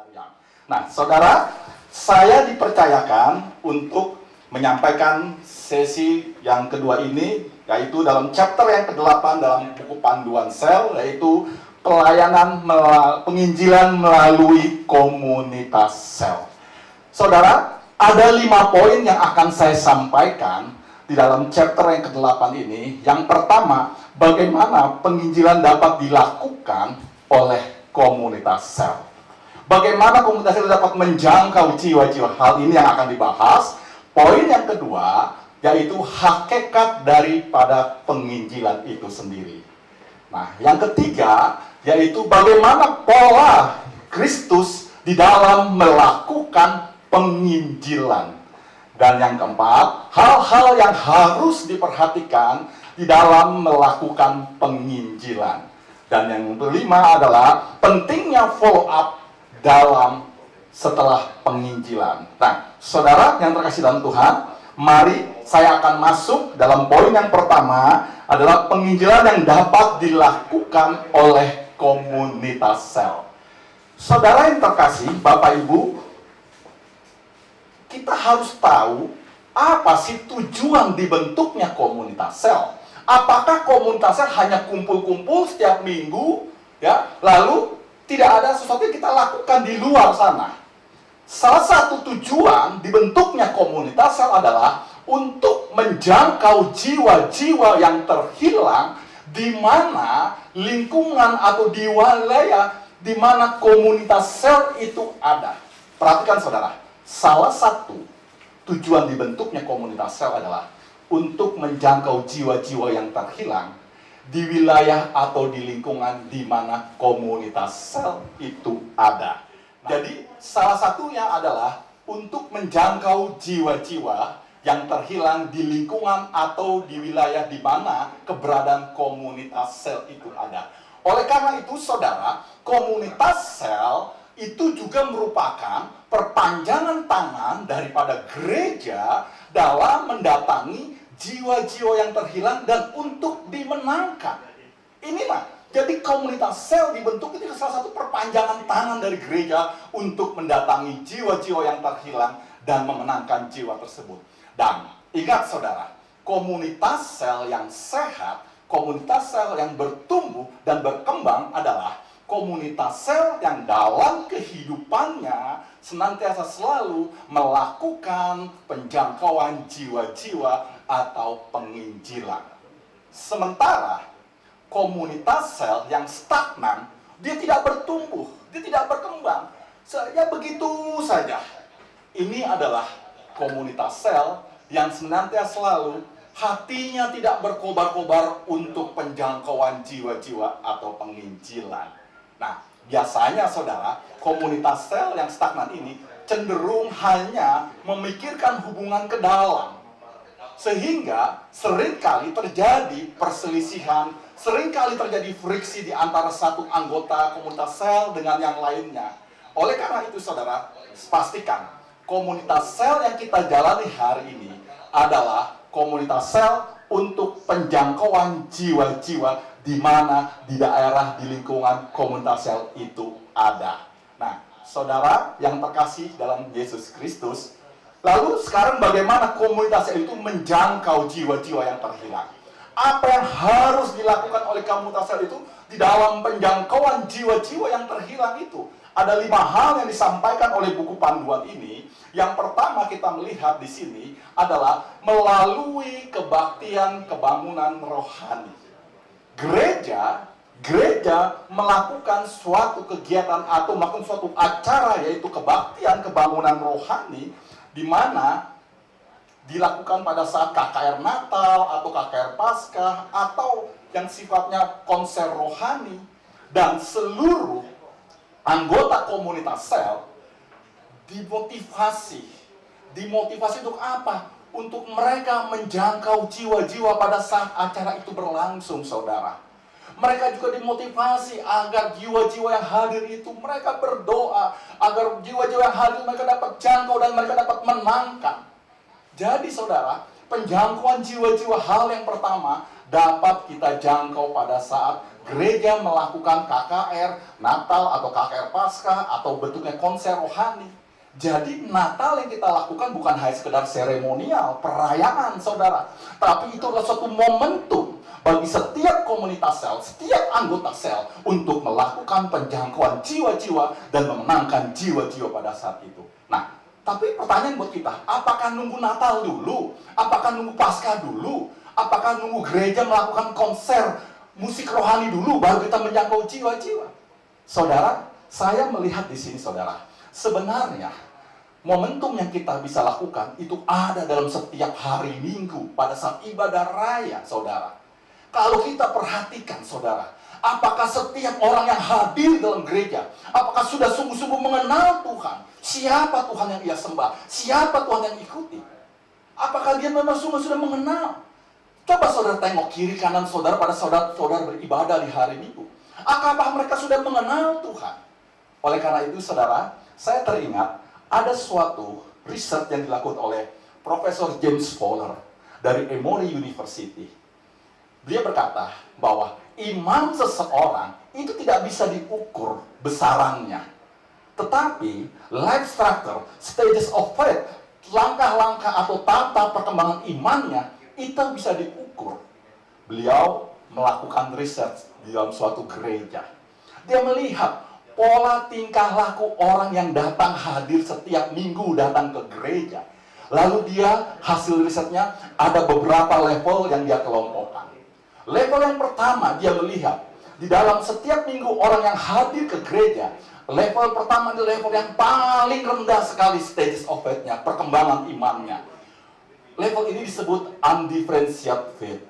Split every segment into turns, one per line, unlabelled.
Maryam. Nah, saudara, saya dipercayakan untuk menyampaikan sesi yang kedua ini, yaitu dalam chapter yang ke-8 dalam buku panduan sel, yaitu pelayanan penginjilan melalui komunitas sel. Saudara, ada 5 poin yang akan saya sampaikan di dalam chapter yang ke-8 ini. Yang pertama, bagaimana penginjilan dapat dilakukan oleh komunitas sel. Bagaimana komunitas sel dapat menjangkau jiwa-jiwa. Hal ini yang akan dibahas. Poin yang kedua, yaitu hakikat daripada penginjilan itu sendiri. Nah, yang ketiga, yaitu bagaimana pola Kristus di dalam melakukan penginjilan. Dan yang keempat, hal-hal yang harus diperhatikan di dalam melakukan penginjilan. Dan yang kelima adalah pentingnya follow up dalam setelah penginjilan. Nah, saudara yang terkasih dalam Tuhan, mari saya akan masuk dalam poin yang pertama adalah penginjilan yang dapat dilakukan oleh komunitas sel. Saudara yang terkasih, Bapak Ibu, kita harus tahu apa sih tujuan dibentuknya komunitas sel. Apakah komunitas sel hanya kumpul-kumpul setiap minggu, ya, lalu tidak ada sesuatu yang kita lakukan di luar sana? Salah satu tujuan dibentuknya komunitas sel adalah untuk menjangkau jiwa-jiwa yang terhilang di mana lingkungan atau di wilayah di mana komunitas sel itu ada. Perhatikan saudara, salah satu tujuan dibentuknya komunitas sel adalah untuk menjangkau jiwa-jiwa yang terhilang di wilayah atau di lingkungan di mana komunitas sel itu ada. Jadi, salah satunya adalah untuk menjangkau jiwa-jiwa yang terhilang di lingkungan atau di wilayah di mana keberadaan komunitas sel itu ada. Oleh karena itu, saudara, komunitas sel itu juga merupakan perpanjangan tangan daripada gereja dalam mendatangi jiwa-jiwa yang terhilang dan untuk dimenangkan. Inilah, jadi komunitas sel dibentuk itu salah satu perpanjangan tangan dari gereja untuk mendatangi jiwa-jiwa yang terhilang dan memenangkan jiwa tersebut. Dan ingat saudara, komunitas sel yang sehat, komunitas sel yang bertumbuh dan berkembang adalah komunitas sel yang dalam kehidupannya senantiasa selalu melakukan penjangkauan jiwa-jiwa atau penginjilan. Sementara komunitas sel yang stagnan, dia tidak bertumbuh, dia tidak berkembang, saja begitu saja. Ini adalah komunitas sel yang senantiasa selalu hatinya tidak berkobar-kobar untuk penjangkauan jiwa-jiwa atau penginjilan. Nah, biasanya saudara, komunitas sel yang stagnan ini cenderung hanya memikirkan hubungan ke dalam. Sehingga seringkali terjadi perselisihan, seringkali terjadi friksi di antara satu anggota komunitas sel dengan yang lainnya. Oleh karena itu saudara, pastikan komunitas sel yang kita jalani hari ini adalah komunitas sel untuk penjangkauan jiwa-jiwa di mana di daerah, di lingkungan komunitas sel itu ada. Nah, saudara yang terkasih dalam Yesus Kristus, lalu sekarang bagaimana komunitas sel itu menjangkau jiwa-jiwa yang terhilang? Apa yang harus dilakukan oleh komunitas sel itu di dalam penjangkauan jiwa-jiwa yang terhilang itu? Ada 5 hal yang disampaikan oleh buku panduan ini. Yang pertama kita melihat di sini adalah melalui kebaktian kebangunan rohani. Gereja melakukan suatu kegiatan atau melakukan suatu acara, yaitu kebaktian kebangunan rohani, di mana dilakukan pada saat KKR Natal atau KKR Paskah atau yang sifatnya konser rohani, dan seluruh anggota komunitas sel dimotivasi untuk apa? Untuk mereka menjangkau jiwa-jiwa pada saat acara itu berlangsung, saudara. Mereka juga dimotivasi agar jiwa-jiwa yang hadir itu, mereka berdoa agar jiwa-jiwa yang hadir mereka dapat jangkau dan mereka dapat menangkan. Jadi saudara, penjangkauan jiwa-jiwa hal yang pertama dapat kita jangkau pada saat gereja melakukan KKR Natal atau KKR Paskah atau bentuknya konser rohani. Jadi Natal yang kita lakukan bukan hanya sekedar seremonial, perayaan saudara, tapi itu adalah suatu momentum bagi setiap komunitas sel, setiap anggota sel untuk melakukan penjangkauan jiwa-jiwa dan memenangkan jiwa-jiwa pada saat itu. Nah, tapi pertanyaan buat kita, apakah nunggu Natal dulu? Apakah nunggu Paskah dulu? Apakah nunggu gereja melakukan konser musik rohani dulu baru kita menjangkau jiwa-jiwa? Saudara, saya melihat di sini saudara, sebenarnya momentum yang kita bisa lakukan itu ada dalam setiap hari Minggu pada saat ibadah raya, saudara. Kalau kita perhatikan, saudara, apakah setiap orang yang hadir dalam gereja, apakah sudah sungguh-sungguh mengenal Tuhan? Siapa Tuhan yang ia sembah? Siapa Tuhan yang ikuti? Apakah dia memang sudah mengenal? Coba saudara tengok kiri kanan saudara pada saudara beribadah di hari Minggu. Apakah mereka sudah mengenal Tuhan? Oleh karena itu, saudara, saya teringat ada suatu riset yang dilakukan oleh Profesor James Fowler dari Emory University. Dia berkata bahwa iman seseorang itu tidak bisa diukur besarannya. Tetapi life structure, stages of faith, langkah-langkah atau tata perkembangan imannya itu bisa diukur. Beliau melakukan riset di dalam suatu gereja. Dia melihat pola tingkah laku orang yang datang hadir setiap minggu datang ke gereja. Lalu dia hasil risetnya ada beberapa level yang dia kelompokkan. Level yang pertama dia melihat di dalam setiap minggu orang yang hadir ke gereja. Level pertama di level yang paling rendah sekali stages of faith-nya, perkembangan imannya. Level ini disebut undifferentiated faith.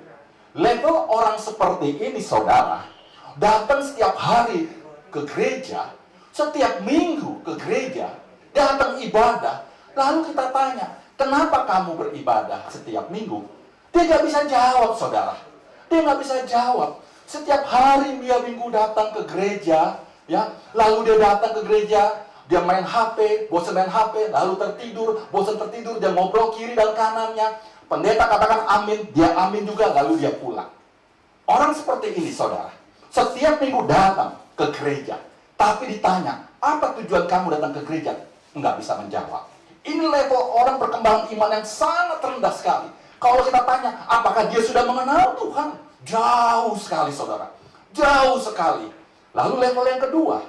Level orang seperti ini saudara datang setiap hari ke gereja, setiap minggu ke gereja, datang ibadah. Lalu kita tanya, kenapa kamu beribadah setiap minggu? Dia nggak bisa jawab, saudara. Dia nggak bisa jawab. Setiap hari dia minggu datang ke gereja, ya, lalu dia datang ke gereja, dia main HP, bosan main HP, lalu tertidur, bosan tertidur, dia ngobrol kiri dan kanannya. Pendeta katakan amin, dia amin juga, lalu dia pulang. Orang seperti ini, saudara, setiap minggu datang ke gereja, tapi ditanya, apa tujuan kamu datang ke gereja? Nggak bisa menjawab. Ini level orang perkembangan iman yang sangat rendah sekali. Kalau kita tanya, apakah dia sudah mengenal Tuhan? Jauh sekali, saudara. Jauh sekali. Lalu level yang kedua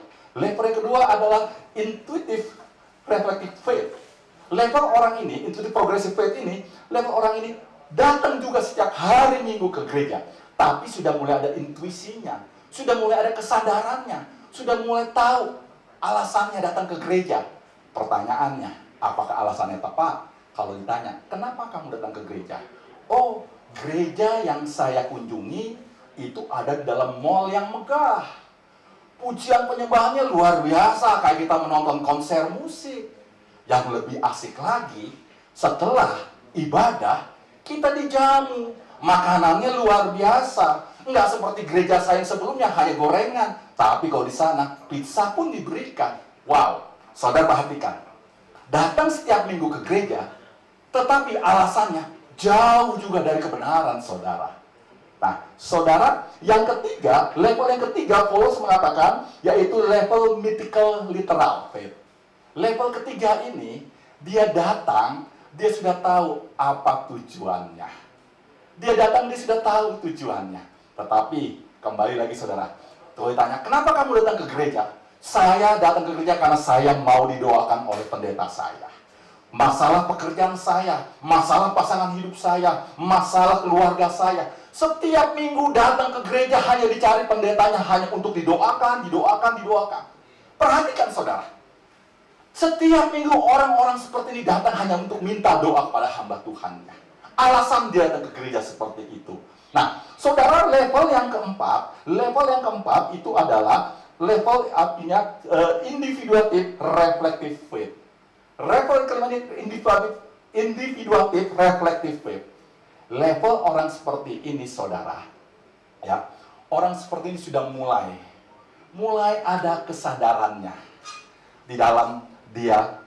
adalah intuitive reflective faith. Level orang ini, intuitive progressive faith ini, level orang ini datang juga setiap hari minggu ke gereja. Tapi sudah mulai ada intuisinya, sudah mulai ada kesadarannya, sudah mulai tahu alasannya datang ke gereja. Pertanyaannya, apakah alasannya tepat? Kalau ditanya, kenapa kamu datang ke gereja? Oh, gereja yang saya kunjungi itu ada di dalam mall yang megah. Pujian penyembahannya luar biasa, kayak kita menonton konser musik. Yang lebih asik lagi, setelah ibadah, kita dijamu. Makanannya luar biasa. Enggak seperti gereja saya yang sebelumnya, hanya gorengan. Tapi kalau di sana, pizza pun diberikan. Wow, saudara perhatikan. Datang setiap minggu ke gereja, tetapi alasannya jauh juga dari kebenaran, saudara. Nah, saudara, level yang ketiga, Paulus mengatakan, yaitu level mythical literal faith. Level ketiga ini, dia datang, dia sudah tahu apa tujuannya. Dia datang, dia sudah tahu tujuannya. Tetapi, kembali lagi saudara, kalau ditanya, kenapa kamu datang ke gereja? Saya datang ke gereja karena saya mau didoakan oleh pendeta saya. Masalah pekerjaan saya, masalah pasangan hidup saya, masalah keluarga saya. Setiap minggu datang ke gereja hanya dicari pendetanya, hanya untuk didoakan. Perhatikan saudara. Setiap minggu orang-orang seperti ini datang hanya untuk minta doa kepada hamba Tuhannya. Alasan dia datang ke gereja seperti itu. Nah, saudara, level yang keempat itu adalah level artinya individuative reflective faith. Level kelima ini individuative reflective faith. Level orang seperti ini, saudara, ya, orang seperti ini sudah mulai ada kesadarannya di dalam dia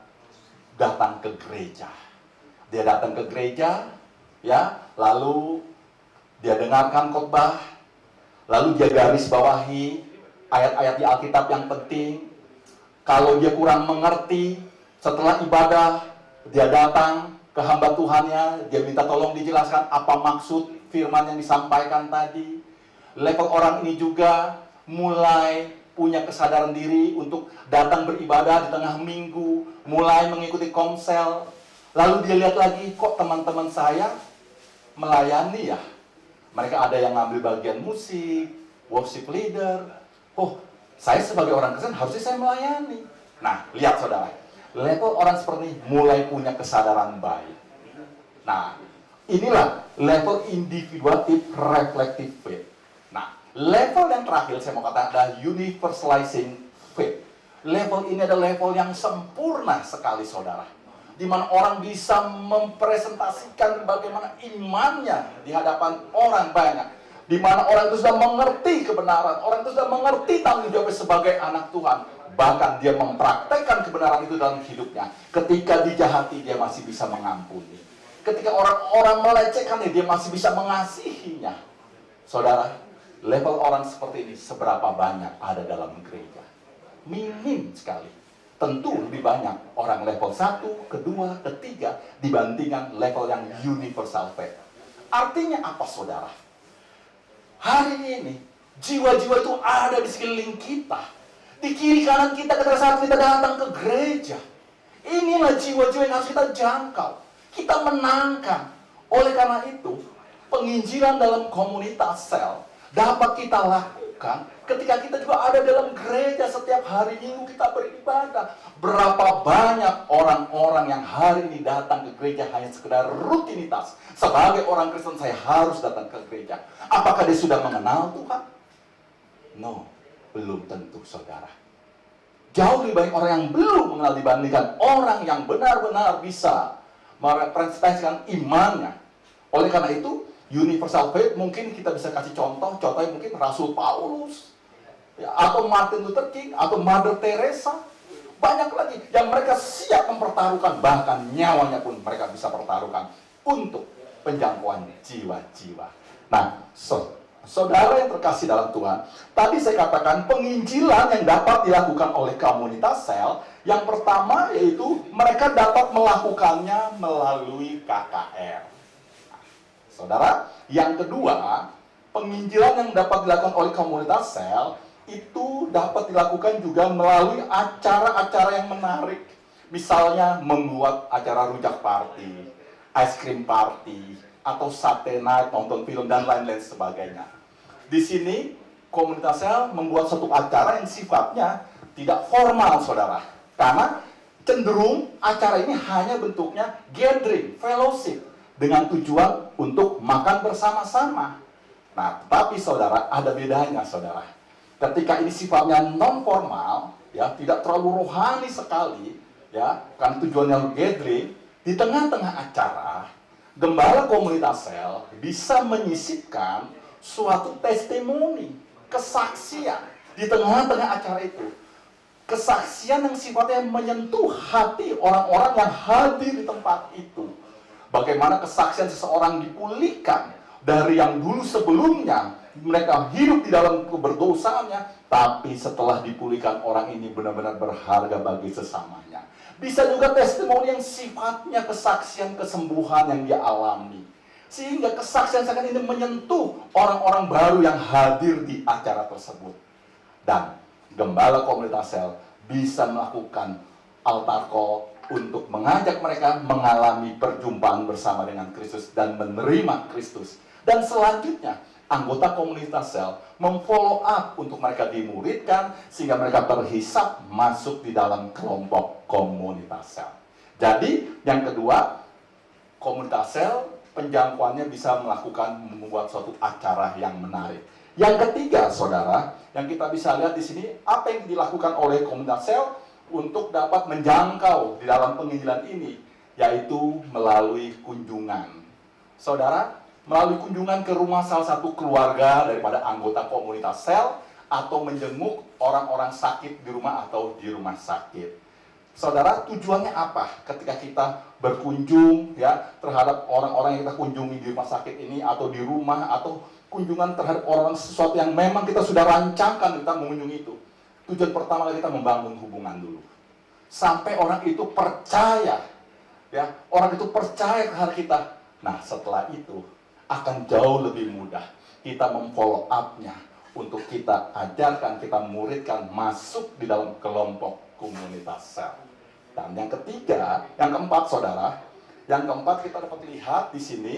datang ke gereja. Dia datang ke gereja, ya, lalu dia dengarkan khotbah, lalu dia garis bawahi ayat-ayat di Alkitab yang penting. Kalau dia kurang mengerti, setelah ibadah, dia datang ke hamba Tuhannya, dia minta tolong dijelaskan apa maksud firman yang disampaikan tadi. Level orang ini juga mulai punya kesadaran diri untuk datang beribadah di tengah minggu, mulai mengikuti komsel. Lalu dia lihat lagi, kok teman-teman saya melayani ya? Mereka ada yang ngambil bagian musik, worship leader. Oh, saya sebagai orang Kristen harusnya saya melayani. Nah, lihat saudara, level orang seperti ini mulai punya kesadaran baik. Nah, inilah level individuatif reflective faith. Nah, level yang terakhir saya mau katakan adalah universalizing faith. Level ini adalah level yang sempurna sekali saudara, di mana orang bisa mempresentasikan bagaimana imannya di hadapan orang banyak, di mana orang itu sudah mengerti kebenaran, orang itu sudah mengerti tanggung jawabnya sebagai anak Tuhan, bahkan dia mempraktekkan kebenaran itu dalam hidupnya. Ketika dijahati, dia masih bisa mengampuni. Ketika orang-orang melecehkannya, dia masih bisa mengasihinya. Saudara, level orang seperti ini seberapa banyak ada dalam gereja? Minim sekali. Tentu lebih banyak orang level 1, kedua, ketiga dibandingkan level yang universal faith. Artinya apa saudara? Hari ini jiwa-jiwa itu ada di sekeliling kita, di kiri kanan kita ketika saat kita datang ke gereja. Inilah jiwa-jiwa yang harus kita jangkau, kita menangkan. Oleh karena itu, penginjilan dalam komunitas sel dapat kita lakukan ketika kita juga ada dalam gereja. Setiap hari Minggu kita beribadah. Berapa banyak orang-orang yang hari ini datang ke gereja hanya sekedar rutinitas. Sebagai orang Kristen saya harus datang ke gereja. Apakah dia sudah mengenal Tuhan? No, belum tentu saudara. Jauh lebih banyak orang yang belum mengenal dibandingkan orang yang benar-benar bisa merepresentasikan imannya. Oleh karena itu, universal faith mungkin kita bisa kasih contohnya mungkin Rasul Paulus, ya, atau Martin Luther King, atau Mother Teresa. Banyak lagi yang mereka siap mempertaruhkan, bahkan nyawanya pun mereka bisa pertaruhkan untuk penjangkauan jiwa-jiwa. Nah, saudara yang terkasih dalam Tuhan, tadi saya katakan penginjilan yang dapat dilakukan oleh komunitas sel, yang pertama yaitu mereka dapat melakukannya melalui KKR. Saudara, yang kedua, penginjilan yang dapat dilakukan oleh komunitas sel itu dapat dilakukan juga melalui acara-acara yang menarik. Misalnya membuat acara rujak party, ice cream party, atau sate night, nonton film, dan lain-lain sebagainya. Di sini, komunitas sel membuat satu acara yang sifatnya tidak formal, saudara. Karena cenderung acara ini hanya bentuknya gathering, fellowship, dengan tujuan untuk makan bersama-sama. Nah, tapi saudara, ada bedanya saudara. Ketika ini sifatnya non formal, ya, tidak terlalu rohani sekali, ya, kan tujuannya gathering, di tengah-tengah acara, gembala komunitas sel bisa menyisipkan suatu testimoni, kesaksian di tengah-tengah acara itu. Kesaksian yang sifatnya menyentuh hati orang-orang yang hadir di tempat itu. Bagaimana kesaksian seseorang dipulihkan dari yang dulu sebelumnya mereka hidup di dalam keberdosaannya, tapi setelah dipulihkan orang ini benar-benar berharga bagi sesamanya. Bisa juga testimoni yang sifatnya kesaksian kesembuhan yang dia alami, sehingga kesaksian seakan ini menyentuh orang-orang baru yang hadir di acara tersebut. Dan gembala komunitas sel bisa melakukan altar call untuk mengajak mereka mengalami perjumpaan bersama dengan Kristus dan menerima Kristus. Dan selanjutnya, anggota komunitas sel memfollow up untuk mereka dimuridkan sehingga mereka terhisap masuk di dalam kelompok komunitas sel. Jadi, yang kedua, komunitas sel penjangkauannya bisa membuat suatu acara yang menarik. Yang ketiga, saudara, yang kita bisa lihat di sini, apa yang dilakukan oleh komunitas sel untuk dapat menjangkau di dalam penginjilan ini, yaitu melalui kunjungan. Saudara, melalui kunjungan ke rumah salah satu keluarga daripada anggota komunitas sel, atau menjenguk orang-orang sakit di rumah atau di rumah sakit. Saudara, tujuannya apa ketika kita berkunjung ya terhadap orang-orang yang kita kunjungi di rumah sakit ini, atau di rumah, atau kunjungan terhadap orang sesuatu yang memang kita sudah rancangkan kita mengunjungi itu. Tujuan pertama kita membangun hubungan dulu. Sampai orang itu percaya, ya, orang itu percaya kepada kita. Nah, setelah itu akan jauh lebih mudah kita memfollow up-nya untuk kita ajarkan, kita muridkan masuk di dalam kelompok komunitas sel. Dan yang ketiga, yang keempat, saudara, yang keempat kita dapat lihat di sini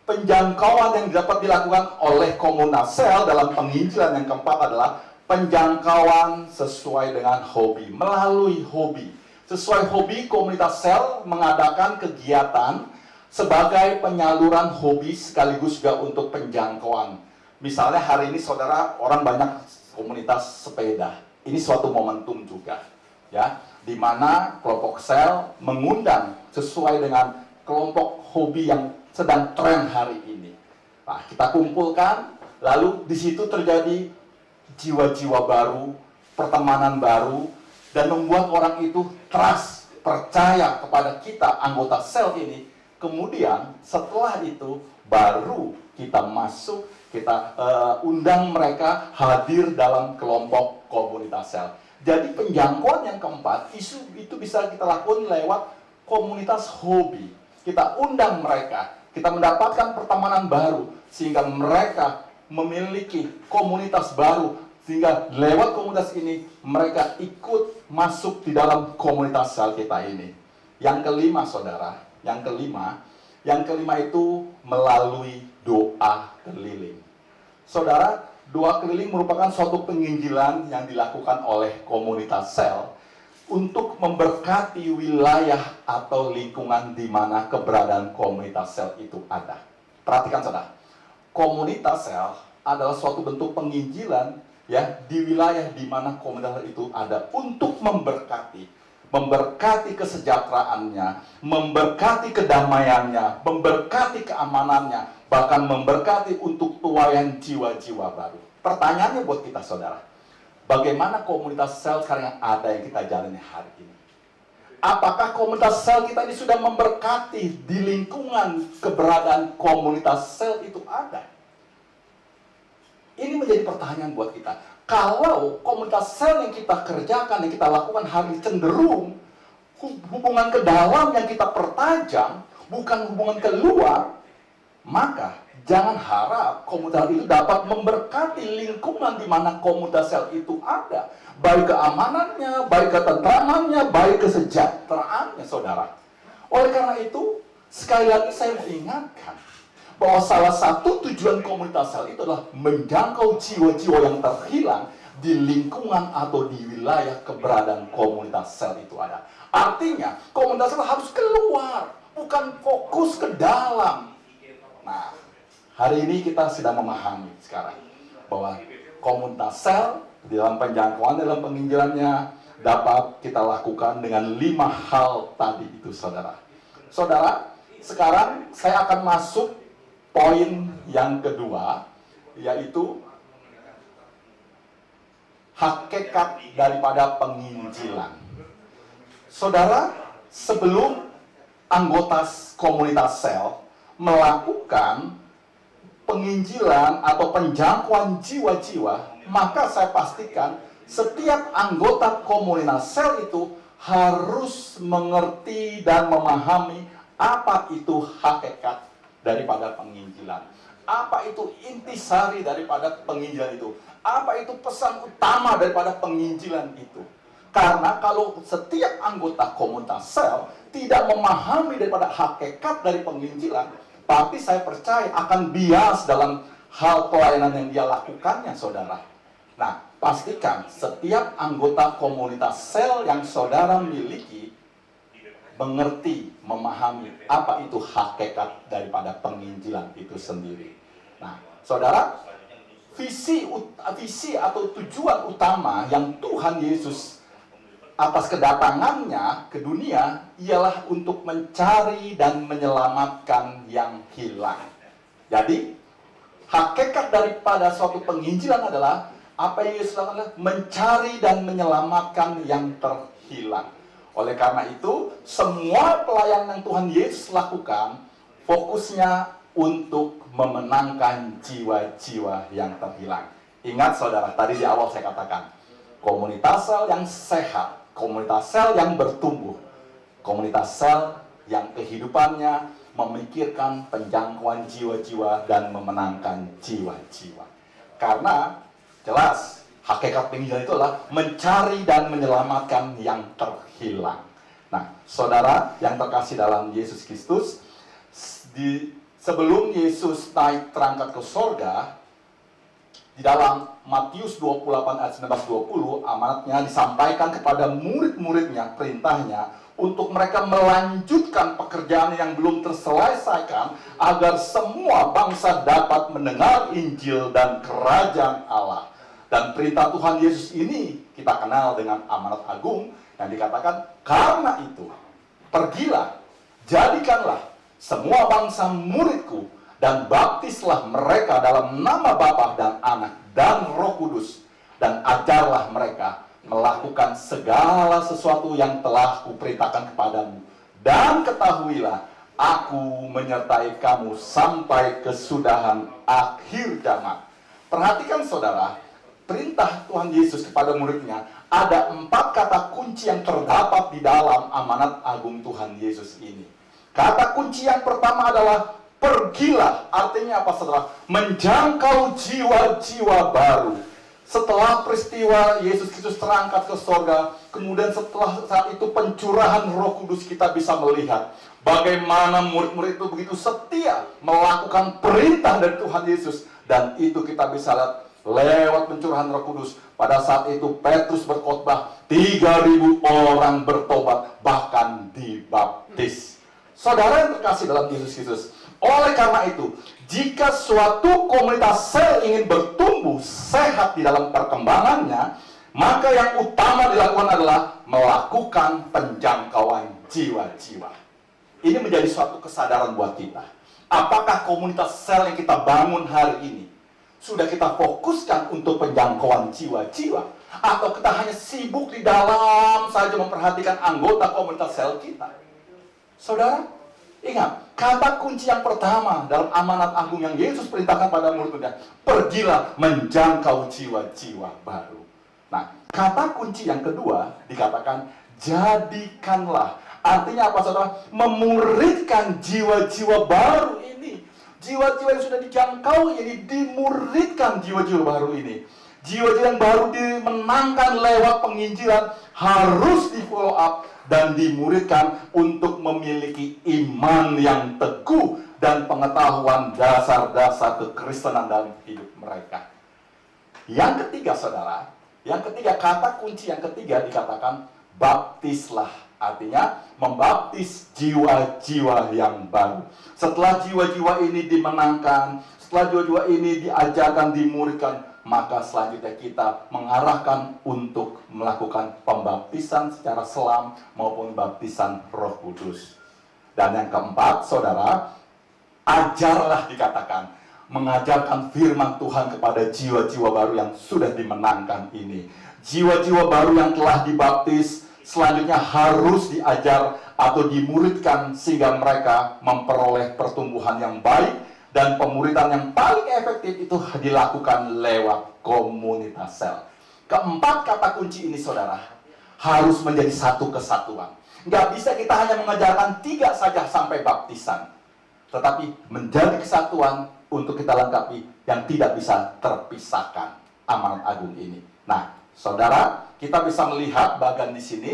penjangkauan yang dapat dilakukan oleh komunitas sel dalam penginjilan. Yang keempat adalah penjangkauan sesuai dengan hobi, melalui hobi. Sesuai hobi, komunitas sel mengadakan kegiatan sebagai penyaluran hobi sekaligus juga untuk penjangkauan. Misalnya hari ini saudara, orang banyak komunitas sepeda. Ini suatu momentum juga, ya, di mana kelompok sel mengundang sesuai dengan kelompok hobi yang sedang tren hari ini. Nah, kita kumpulkan, lalu di situ terjadi jiwa-jiwa baru, pertemanan baru, dan membuat orang itu trust, percaya kepada kita anggota sel ini. Kemudian setelah itu baru kita masuk, kita undang mereka hadir dalam kelompok komunitas sel. Jadi penjangkauan yang keempat itu bisa kita lakukan lewat komunitas hobi. Kita undang mereka, kita mendapatkan pertemanan baru sehingga mereka memiliki komunitas baru. Sehingga lewat komunitas ini, mereka ikut masuk di dalam komunitas sel kita ini. Yang kelima, saudara, yang kelima itu melalui doa keliling. Saudara, doa keliling merupakan suatu penginjilan yang dilakukan oleh komunitas sel untuk memberkati wilayah atau lingkungan di mana keberadaan komunitas sel itu ada. Perhatikan, saudara, komunitas sel adalah suatu bentuk penginjilan, ya, di wilayah di mana komunitas itu ada untuk memberkati kesejahteraannya, memberkati kedamaiannya, memberkati keamanannya, bahkan memberkati untuk tuaian jiwa-jiwa baru. Pertanyaannya buat kita, saudara, bagaimana komunitas sel sekarang yang ada yang kita jalani hari ini? Apakah komunitas sel kita ini sudah memberkati di lingkungan keberadaan komunitas sel itu ada? Ini menjadi pertanyaan buat kita. Kalau komunitas sel yang kita kerjakan, yang kita lakukan hari cenderung hubungan ke dalam yang kita pertajam, bukan hubungan keluar, maka jangan harap komunitas itu dapat memberkati lingkungan di mana komunitas sel itu ada. Baik keamanannya, baik ketentramannya, baik kesejahteraannya, saudara. Oleh karena itu, sekali lagi saya mengingatkan bahwa salah satu tujuan komunitas sel itu adalah menjangkau jiwa-jiwa yang terhilang di lingkungan atau di wilayah keberadaan komunitas sel itu ada. Artinya, komunitas sel harus keluar, bukan fokus ke dalam. Nah, hari ini kita sedang memahami sekarang bahwa komunitas sel di dalam penjangkauan, dalam penginjilannya dapat kita lakukan dengan 5 hal tadi itu, saudara. Saudara, sekarang saya akan masuk poin yang kedua, yaitu hakikat daripada penginjilan. Saudara, sebelum anggota komunitas sel melakukan penginjilan atau penjangkauan jiwa-jiwa, maka saya pastikan setiap anggota komunitas sel itu harus mengerti dan memahami apa itu hakikat daripada penginjilan. Apa itu intisari daripada penginjilan itu? Apa itu pesan utama daripada penginjilan itu? Karena kalau setiap anggota komunitas sel tidak memahami daripada hakikat dari penginjilan, tapi saya percaya akan bias dalam hal pelayanan yang dia lakukannya, saudara. Nah, pastikan setiap anggota komunitas sel yang saudara miliki mengerti, memahami apa itu hakikat daripada penginjilan itu sendiri. Nah, saudara, visi atau tujuan utama yang Tuhan Yesus atas kedatangannya ke dunia ialah untuk mencari dan menyelamatkan yang hilang. Jadi, hakikat daripada suatu penginjilan adalah apa yang Yesus lakukan adalah mencari dan menyelamatkan yang terhilang. Oleh karena itu, semua pelayanan yang Tuhan Yesus lakukan fokusnya untuk memenangkan jiwa-jiwa yang terhilang. Ingat saudara, tadi di awal saya katakan, komunitas sel yang sehat, komunitas sel yang bertumbuh, komunitas sel yang kehidupannya memikirkan penjangkauan jiwa-jiwa dan memenangkan jiwa-jiwa. Karena jelas hakikat penginjilan itu adalah mencari dan menyelamatkan yang terhilang. Nah, saudara yang terkasih dalam Yesus Kristus, sebelum Yesus naik terangkat ke sorga, di dalam Matius 28 ayat 19-20, amanatnya disampaikan kepada murid-muridnya, perintahnya, untuk mereka melanjutkan pekerjaan yang belum terselesaikan, agar semua bangsa dapat mendengar Injil dan kerajaan Allah. Dan perintah Tuhan Yesus ini kita kenal dengan amanat agung, yang dikatakan, karena itu, pergilah, jadikanlah semua bangsa muridku, dan baptislah mereka dalam nama Bapa dan Anak dan Roh Kudus, dan ajarlah mereka melakukan segala sesuatu yang telah kuperintahkan kepadamu. Dan ketahuilah, aku menyertai kamu sampai kesudahan akhir zaman. Perhatikan saudara, perintah Tuhan Yesus kepada muridnya, ada 4 kata kunci yang terdapat di dalam amanat agung Tuhan Yesus ini. Kata kunci yang pertama adalah pergilah. Artinya apa saudara? Menjangkau jiwa-jiwa baru. Setelah peristiwa Yesus Kristus terangkat ke sorga, kemudian setelah saat itu pencurahan Roh Kudus, kita bisa melihat bagaimana murid-murid itu begitu setia melakukan perintah dari Tuhan Yesus. Dan itu kita bisa lihat lewat pencurahan Roh Kudus. Pada saat itu Petrus berkhotbah, 3.000 orang bertobat, bahkan dibaptis. Saudara yang terkasih dalam Yesus Kristus, oleh karena itu, jika suatu komunitas sel ingin bertumbuh sehat di dalam perkembangannya, maka yang utama dilakukan adalah melakukan penjangkauan jiwa-jiwa. Ini menjadi suatu kesadaran buat kita. Apakah komunitas sel yang kita bangun hari ini sudah kita fokuskan untuk penjangkauan jiwa-jiwa, atau kita hanya sibuk di dalam saja memperhatikan anggota komunitas sel kita? Saudara, ingat, kata kunci yang pertama dalam amanat agung yang Yesus perintahkan pada murid-muridnya, pergilah menjangkau jiwa-jiwa baru. Nah, kata kunci yang kedua dikatakan, jadikanlah. Artinya apa saudara? Memuridkan jiwa-jiwa baru ini. Jiwa-jiwa yang sudah dijangkau ini dimuridkan jiwa-jiwa baru ini. Jiwa-jiwa yang baru dimenangkan lewat penginjilan harus di follow up dan dimuridkan untuk memiliki iman yang teguh dan pengetahuan dasar-dasar kekristenan dalam hidup mereka. Yang ketiga saudara, yang ketiga, kata kunci yang ketiga dikatakan baptislah. Artinya membaptis jiwa-jiwa yang baru. Setelah jiwa-jiwa ini dimenangkan, setelah jiwa-jiwa ini diajarkan, dimuridkan, maka selanjutnya kita mengarahkan untuk melakukan pembaptisan secara selam maupun baptisan Roh Kudus. Dan yang keempat, saudara, ajarlah dikatakan, mengajarkan firman Tuhan kepada jiwa-jiwa baru yang sudah dimenangkan ini. Jiwa-jiwa baru yang telah dibaptis selanjutnya harus diajar atau dimuridkan sehingga mereka memperoleh pertumbuhan yang baik. Dan pemuridan yang paling efektif itu dilakukan lewat komunitas sel. Keempat kata kunci ini saudara, harus menjadi satu kesatuan. Nggak bisa kita hanya mengajarkan 3 saja sampai baptisan, tetapi menjadi kesatuan untuk kita lengkapi yang tidak bisa terpisahkan amanat agung ini. Nah, saudara, kita bisa melihat bagian di sini,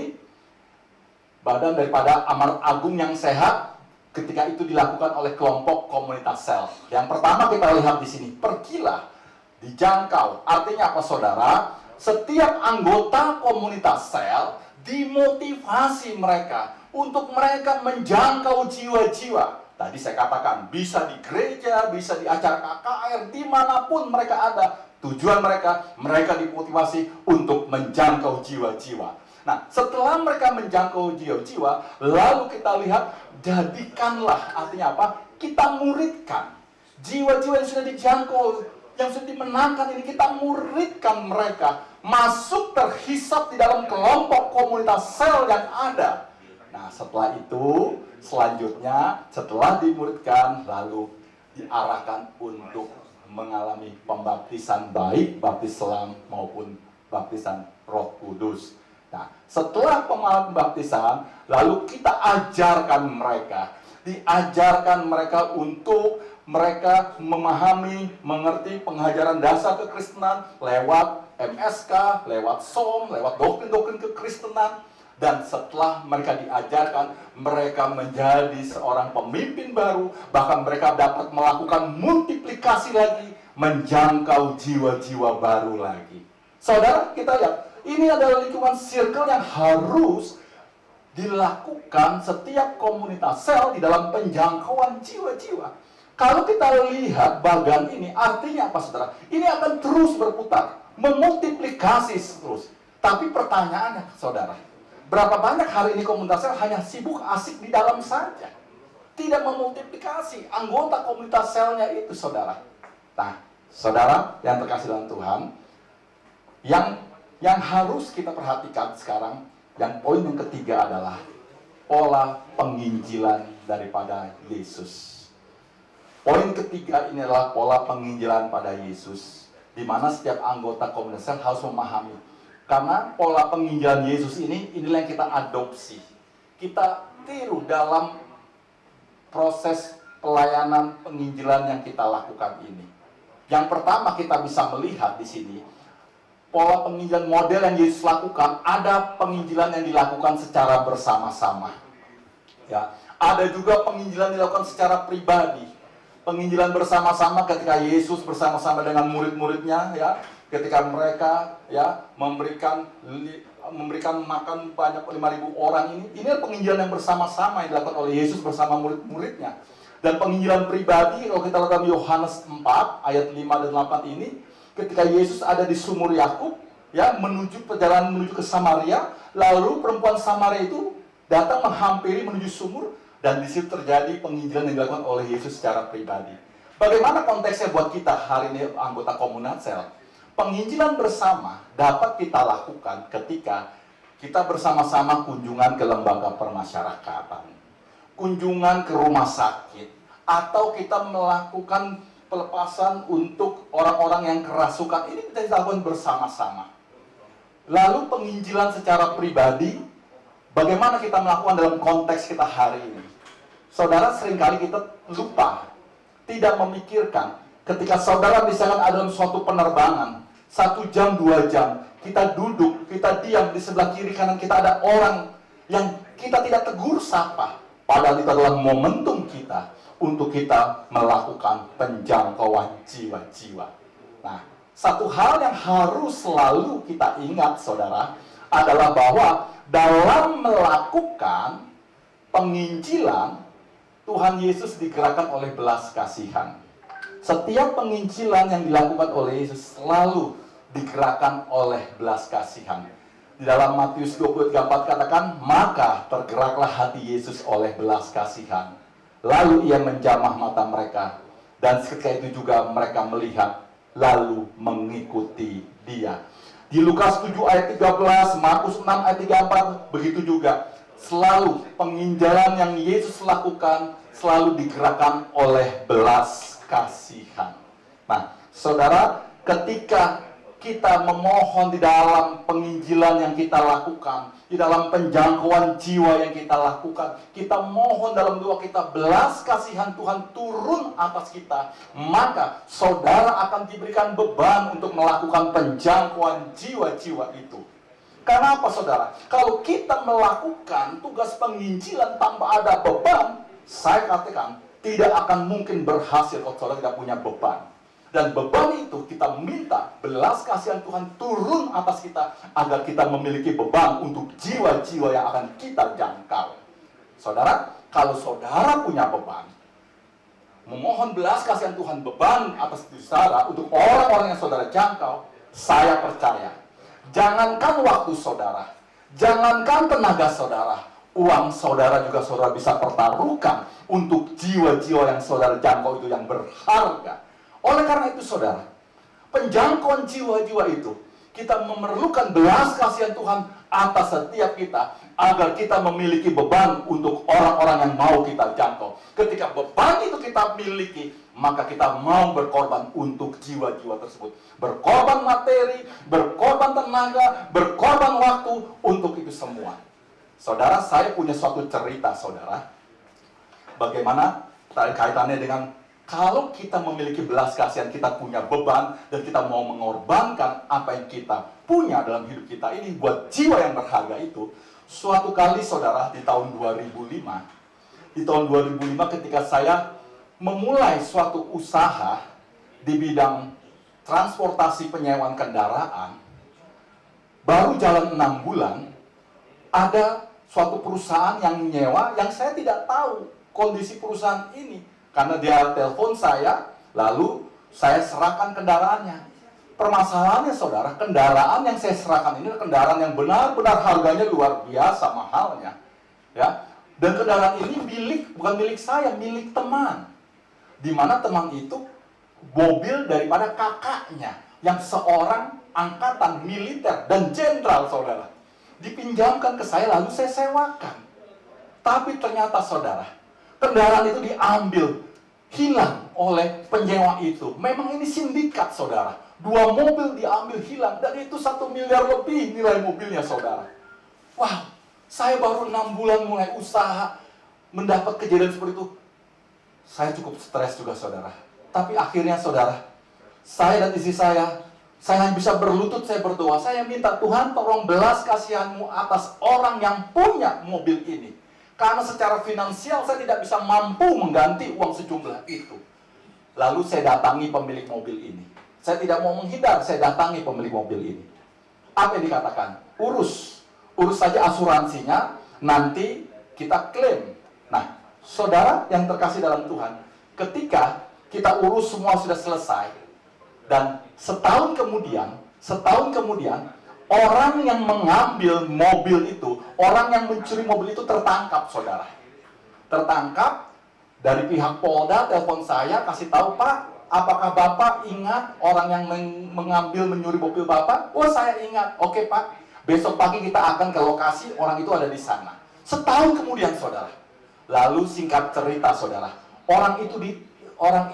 badan daripada amanat agung yang sehat ketika itu dilakukan oleh kelompok komunitas sel. Yang pertama kita lihat di sini, pergilah, dijangkau. Artinya apa saudara? Setiap anggota komunitas sel dimotivasi mereka untuk mereka menjangkau jiwa-jiwa. Tadi saya katakan, bisa di gereja, bisa di acara KKR, dimanapun mereka ada. Tujuan mereka dimotivasi untuk menjangkau jiwa-jiwa. Nah, setelah mereka menjangkau jiwa-jiwa, lalu kita lihat, jadikanlah. Artinya apa? Kita muridkan. Jiwa-jiwa yang sudah dijangkau, yang sudah dimenangkan ini, kita muridkan mereka. Masuk terhisap di dalam kelompok komunitas sel yang ada. Nah, setelah itu, Selanjutnya, setelah dimuridkan, lalu diarahkan untuk mengalami pembaptisan, baik baptis selam maupun baptisan Roh Kudus. Nah, setelah pembaptisan, lalu kita ajarkan mereka, diajarkan mereka untuk mereka memahami, mengerti pengajaran dasar kekristenan lewat MSK, lewat SOM, lewat doktrin-doktrin kekristenan. Dan setelah mereka diajarkan, mereka menjadi seorang pemimpin baru, bahkan mereka dapat melakukan multiplikasi lagi, menjangkau jiwa-jiwa baru lagi. Saudara, kita lihat, ini adalah lingkungan circle yang harus dilakukan setiap komunitas sel di dalam penjangkauan jiwa-jiwa. Kalau kita lihat bagian ini, artinya apa, saudara? Ini akan terus berputar, memultiplikasi terus. Tapi pertanyaannya, saudara, berapa banyak hari ini komunitas sel hanya sibuk asik di dalam saja, tidak memultiplikasi anggota komunitas selnya itu, saudara. Nah, saudara yang terkasih dalam Tuhan, yang harus kita perhatikan sekarang, yang poin yang ketiga adalah pola penginjilan daripada Yesus. Poin ketiga ini adalah pola penginjilan pada Yesus, di mana setiap anggota komunitas sel harus memahami. Karena pola penginjilan Yesus inilah yang kita adopsi. Kita tiru dalam proses pelayanan penginjilan yang kita lakukan ini. Yang pertama kita bisa melihat di sini, pola penginjilan model yang Yesus lakukan, ada penginjilan yang dilakukan secara bersama-sama. Ya, ada juga penginjilan dilakukan secara pribadi. Penginjilan bersama-sama ketika Yesus bersama-sama dengan murid-muridnya, ya, ketika mereka ya memberikan makan banyak 5.000 orang ini penginjilan yang bersama-sama yang dilakukan oleh Yesus bersama murid-muridnya. Dan penginjilan pribadi kalau kita lihat Yohanes 4 ayat 5 dan 8 ini, ketika Yesus ada di sumur Yakub, ya, perjalanan menuju ke Samaria, lalu perempuan Samaria itu datang menghampiri menuju sumur, dan di situ terjadi penginjilan yang dilakukan oleh Yesus secara pribadi. Bagaimana konteksnya buat kita hari ini anggota komunitas sel? Penginjilan bersama dapat kita lakukan ketika kita bersama-sama kunjungan ke lembaga permasyarakatan, kunjungan ke rumah sakit, atau kita melakukan pelepasan untuk orang-orang yang kerasukan. Ini bisa dilakukan bersama-sama. Lalu penginjilan secara pribadi, bagaimana kita melakukan dalam konteks kita hari ini? Saudara, seringkali kita lupa, tidak memikirkan ketika saudara misalkan ada dalam suatu penerbangan 1 jam, 2 jam, kita duduk, kita diam, di sebelah kiri kanan kita ada orang yang kita tidak tegur sapa, padahal itu adalah momentum kita untuk kita melakukan penjangkauan jiwa-jiwa. Nah, satu hal yang harus selalu kita ingat, saudara, adalah bahwa dalam melakukan penginjilan, Tuhan Yesus digerakkan oleh belas kasihan. Setiap penginjilan yang dilakukan oleh Yesus selalu digerakkan oleh belas kasihan. Di dalam Matius 23:4 katakan, maka tergeraklah hati Yesus oleh belas kasihan. Lalu ia menjamah mata mereka, dan ketika itu juga mereka melihat, lalu mengikuti dia. Di Lukas 7 ayat 13, Markus 6 ayat 34, begitu juga. Selalu penginjalan yang Yesus lakukan selalu digerakkan oleh belas kasihan. Nah, saudara, ketika kita memohon di dalam penginjilan yang kita lakukan, di dalam penjangkauan jiwa yang kita lakukan, kita mohon dalam doa kita, belas kasihan Tuhan turun atas kita, maka saudara akan diberikan beban untuk melakukan penjangkauan jiwa-jiwa itu. Karena apa, saudara? Kalau kita melakukan tugas penginjilan tanpa ada beban, saya katakan tidak akan mungkin berhasil kalau saudara tidak punya beban. Dan beban itu kita minta belas kasihan Tuhan turun atas kita, agar kita memiliki beban untuk jiwa-jiwa yang akan kita jangkau. Saudara, kalau saudara punya beban, memohon belas kasihan Tuhan beban atas diri saudara untuk orang-orang yang saudara jangkau, saya percaya, jangankan waktu saudara, jangankan tenaga saudara, uang saudara juga saudara bisa pertaruhkan untuk jiwa-jiwa yang saudara jangkau itu yang berharga. Oleh karena itu, saudara, penjangkauan jiwa-jiwa itu Kita memerlukan belas kasihan Tuhan atas setiap kita, agar kita memiliki beban untuk orang-orang yang mau kita jangkau. Ketika beban itu kita miliki, maka kita mau berkorban untuk jiwa-jiwa tersebut. Berkorban materi, berkorban tenaga, berkorban waktu untuk itu semua. Saudara, saya punya suatu cerita, saudara. Bagaimana kaitannya dengan kalau kita memiliki belas kasihan, kita punya beban, dan kita mau mengorbankan apa yang kita punya dalam hidup kita ini buat jiwa yang berharga itu. Suatu kali, saudara, di tahun 2005 ketika saya memulai suatu usaha di bidang transportasi penyewaan kendaraan, baru jalan 6 bulan, ada suatu perusahaan yang nyewa yang saya tidak tahu kondisi perusahaan ini. Karena dia telepon saya, lalu saya serahkan kendaraannya. Permasalahannya, saudara, kendaraan yang saya serahkan ini adalah kendaraan yang benar-benar harganya luar biasa mahalnya. Ya, dan kendaraan ini bukan milik saya, milik teman. Di mana teman itu mobil daripada kakaknya, yang seorang angkatan militer dan jenderal, saudara. Dipinjamkan ke saya, lalu saya sewakan. Tapi ternyata, saudara, kendaraan itu diambil, hilang oleh penyewa itu. Memang ini sindikat, saudara. 2 mobil diambil hilang, dan itu 1 miliar lebih nilai mobilnya, saudara. Wow, saya baru 6 bulan mulai usaha, mendapat kejadian seperti itu. Saya cukup stres juga, saudara. Tapi akhirnya, saudara, saya dan istri saya hanya bisa berlutut, saya berdoa. Saya minta, Tuhan, tolong belas kasihan-Mu atas orang yang punya mobil ini. Karena secara finansial saya tidak bisa mampu mengganti uang sejumlah itu. Lalu saya datangi pemilik mobil ini. Saya tidak mau menghindar, saya datangi pemilik mobil ini. Apa yang dikatakan? Urus saja asuransinya, nanti kita klaim. Nah, saudara yang terkasih dalam Tuhan, ketika kita urus semua sudah selesai, dan setahun kemudian, orang yang mengambil mobil itu, orang yang mencuri mobil itu tertangkap, saudara. Tertangkap, dari pihak Polda telepon saya, kasih tahu, Pak, apakah Bapak ingat orang yang mencuri mobil Bapak? Oh, saya ingat. Oke, Pak, besok pagi kita akan ke lokasi, orang itu ada di sana. Setahun kemudian, saudara. Lalu singkat cerita, saudara, orang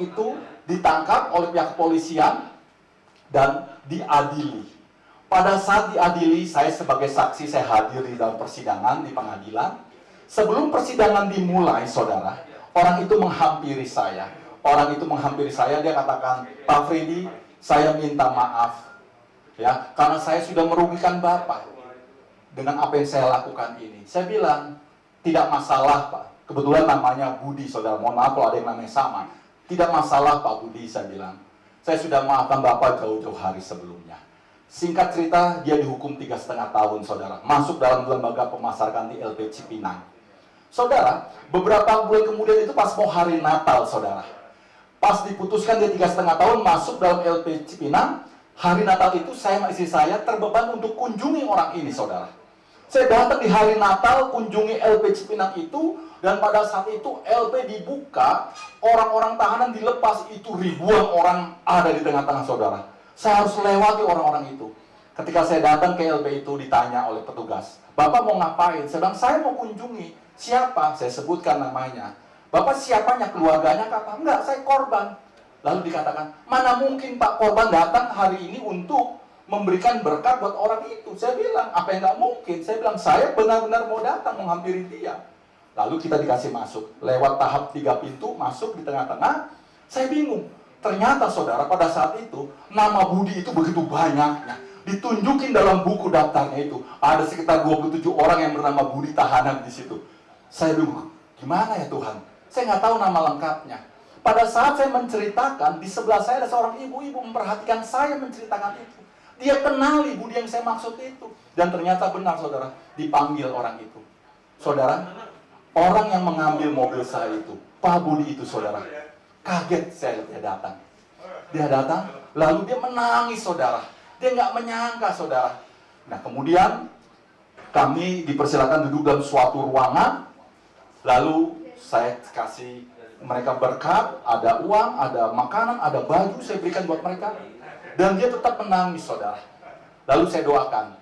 itu ditangkap oleh pihak kepolisian dan diadili. Pada saat diadili, saya sebagai saksi, saya hadir di dalam persidangan di pengadilan. Sebelum persidangan dimulai, saudara, orang itu menghampiri saya. Dia katakan, Pak Freddy, saya minta maaf, ya, karena saya sudah merugikan Bapak dengan apa yang saya lakukan ini. Saya bilang, tidak masalah, Pak. Kebetulan namanya Budi, saudara. Mohon maaf kalau ada yang namanya sama. Tidak masalah, Pak Budi, saya bilang. Saya sudah maafkan Bapak jauh-jauh hari sebelumnya. Singkat cerita, dia dihukum 3,5 tahun, saudara. Masuk dalam lembaga pemasaran di LP Cipinang. Saudara, beberapa bulan kemudian itu pas mau hari Natal, saudara. Pas diputuskan dia 3,5 tahun masuk dalam LP Cipinang, hari Natal itu saya sama istri saya terbeban untuk kunjungi orang ini, saudara. Saya datang di hari Natal, kunjungi LP Cipinang itu, dan pada saat itu LP dibuka, orang-orang tahanan dilepas, itu ribuan orang ada di tengah-tengah, saudara. Saya harus lewati orang-orang itu. Ketika saya datang ke LP itu, ditanya oleh petugas, Bapak mau ngapain? Saya bilang, saya mau kunjungi. Siapa? Saya sebutkan namanya. Bapak siapanya? Keluarganya kata, enggak, saya korban. Lalu dikatakan, mana mungkin Pak korban datang hari ini untuk memberikan berkat buat orang itu? Saya bilang, apa yang nggak mungkin? Saya bilang, saya benar-benar mau datang menghampiri dia. Lalu kita dikasih masuk, lewat tahap 3 pintu, masuk di tengah-tengah. Saya bingung. Ternyata, saudara, pada saat itu, nama Budi itu begitu banyaknya. Ditunjukin dalam buku daftarnya itu, ada sekitar 27 orang yang bernama Budi tahanan di situ. Saya bingung, gimana ya Tuhan? Saya nggak tahu nama lengkapnya. Pada saat saya menceritakan, di sebelah saya ada seorang ibu-ibu memperhatikan saya menceritakan itu. Dia kenali Budi yang saya maksud itu. Dan ternyata benar, saudara, dipanggil orang itu. Saudara, orang yang mengambil mobil saya itu, Pak Budi itu, saudara. Kaget saya lihat dia datang, lalu dia menangis, saudara. Dia nggak menyangka, saudara. Nah, kemudian kami dipersilakan duduk dalam suatu ruangan. Lalu saya kasih mereka berkat, ada uang, ada makanan, ada baju, saya berikan buat mereka. Dan dia tetap menangis, saudara. Lalu saya doakan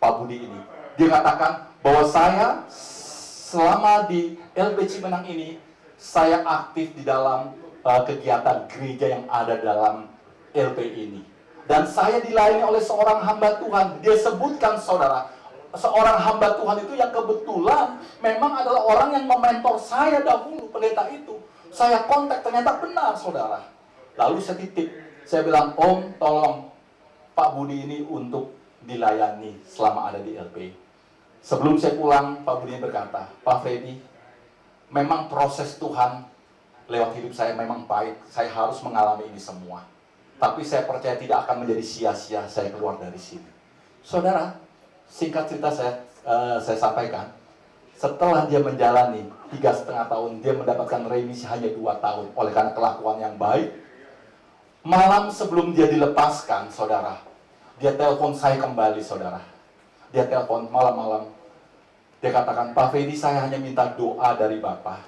Pak Budi ini. Dia katakan bahwa saya selama di LP Cimenang ini, saya aktif di dalam kegiatan gereja yang ada dalam LP ini. Dan saya dilayani oleh seorang hamba Tuhan. Dia sebutkan saudara, seorang hamba Tuhan itu yang kebetulan memang adalah orang yang mementor saya dahulu, pendeta itu. Saya kontak, ternyata benar saudara. Lalu saya titip, saya bilang, Om tolong Pak Budi ini untuk dilayani selama ada di LP. Sebelum saya pulang, Pak Budi berkata, Pak Freddy, memang proses Tuhan lewat hidup saya memang baik. Saya harus mengalami ini semua. Tapi saya percaya tidak akan menjadi sia-sia saya keluar dari sini. Saudara, singkat cerita saya sampaikan, setelah dia menjalani 3,5 tahun, dia mendapatkan remisi hanya 2 tahun oleh karena kelakuan yang baik. Malam sebelum dia dilepaskan, saudara, dia telepon saya kembali, saudara. Dia telepon malam-malam. Dia katakan, Pak Freddy, saya hanya minta doa dari Bapak.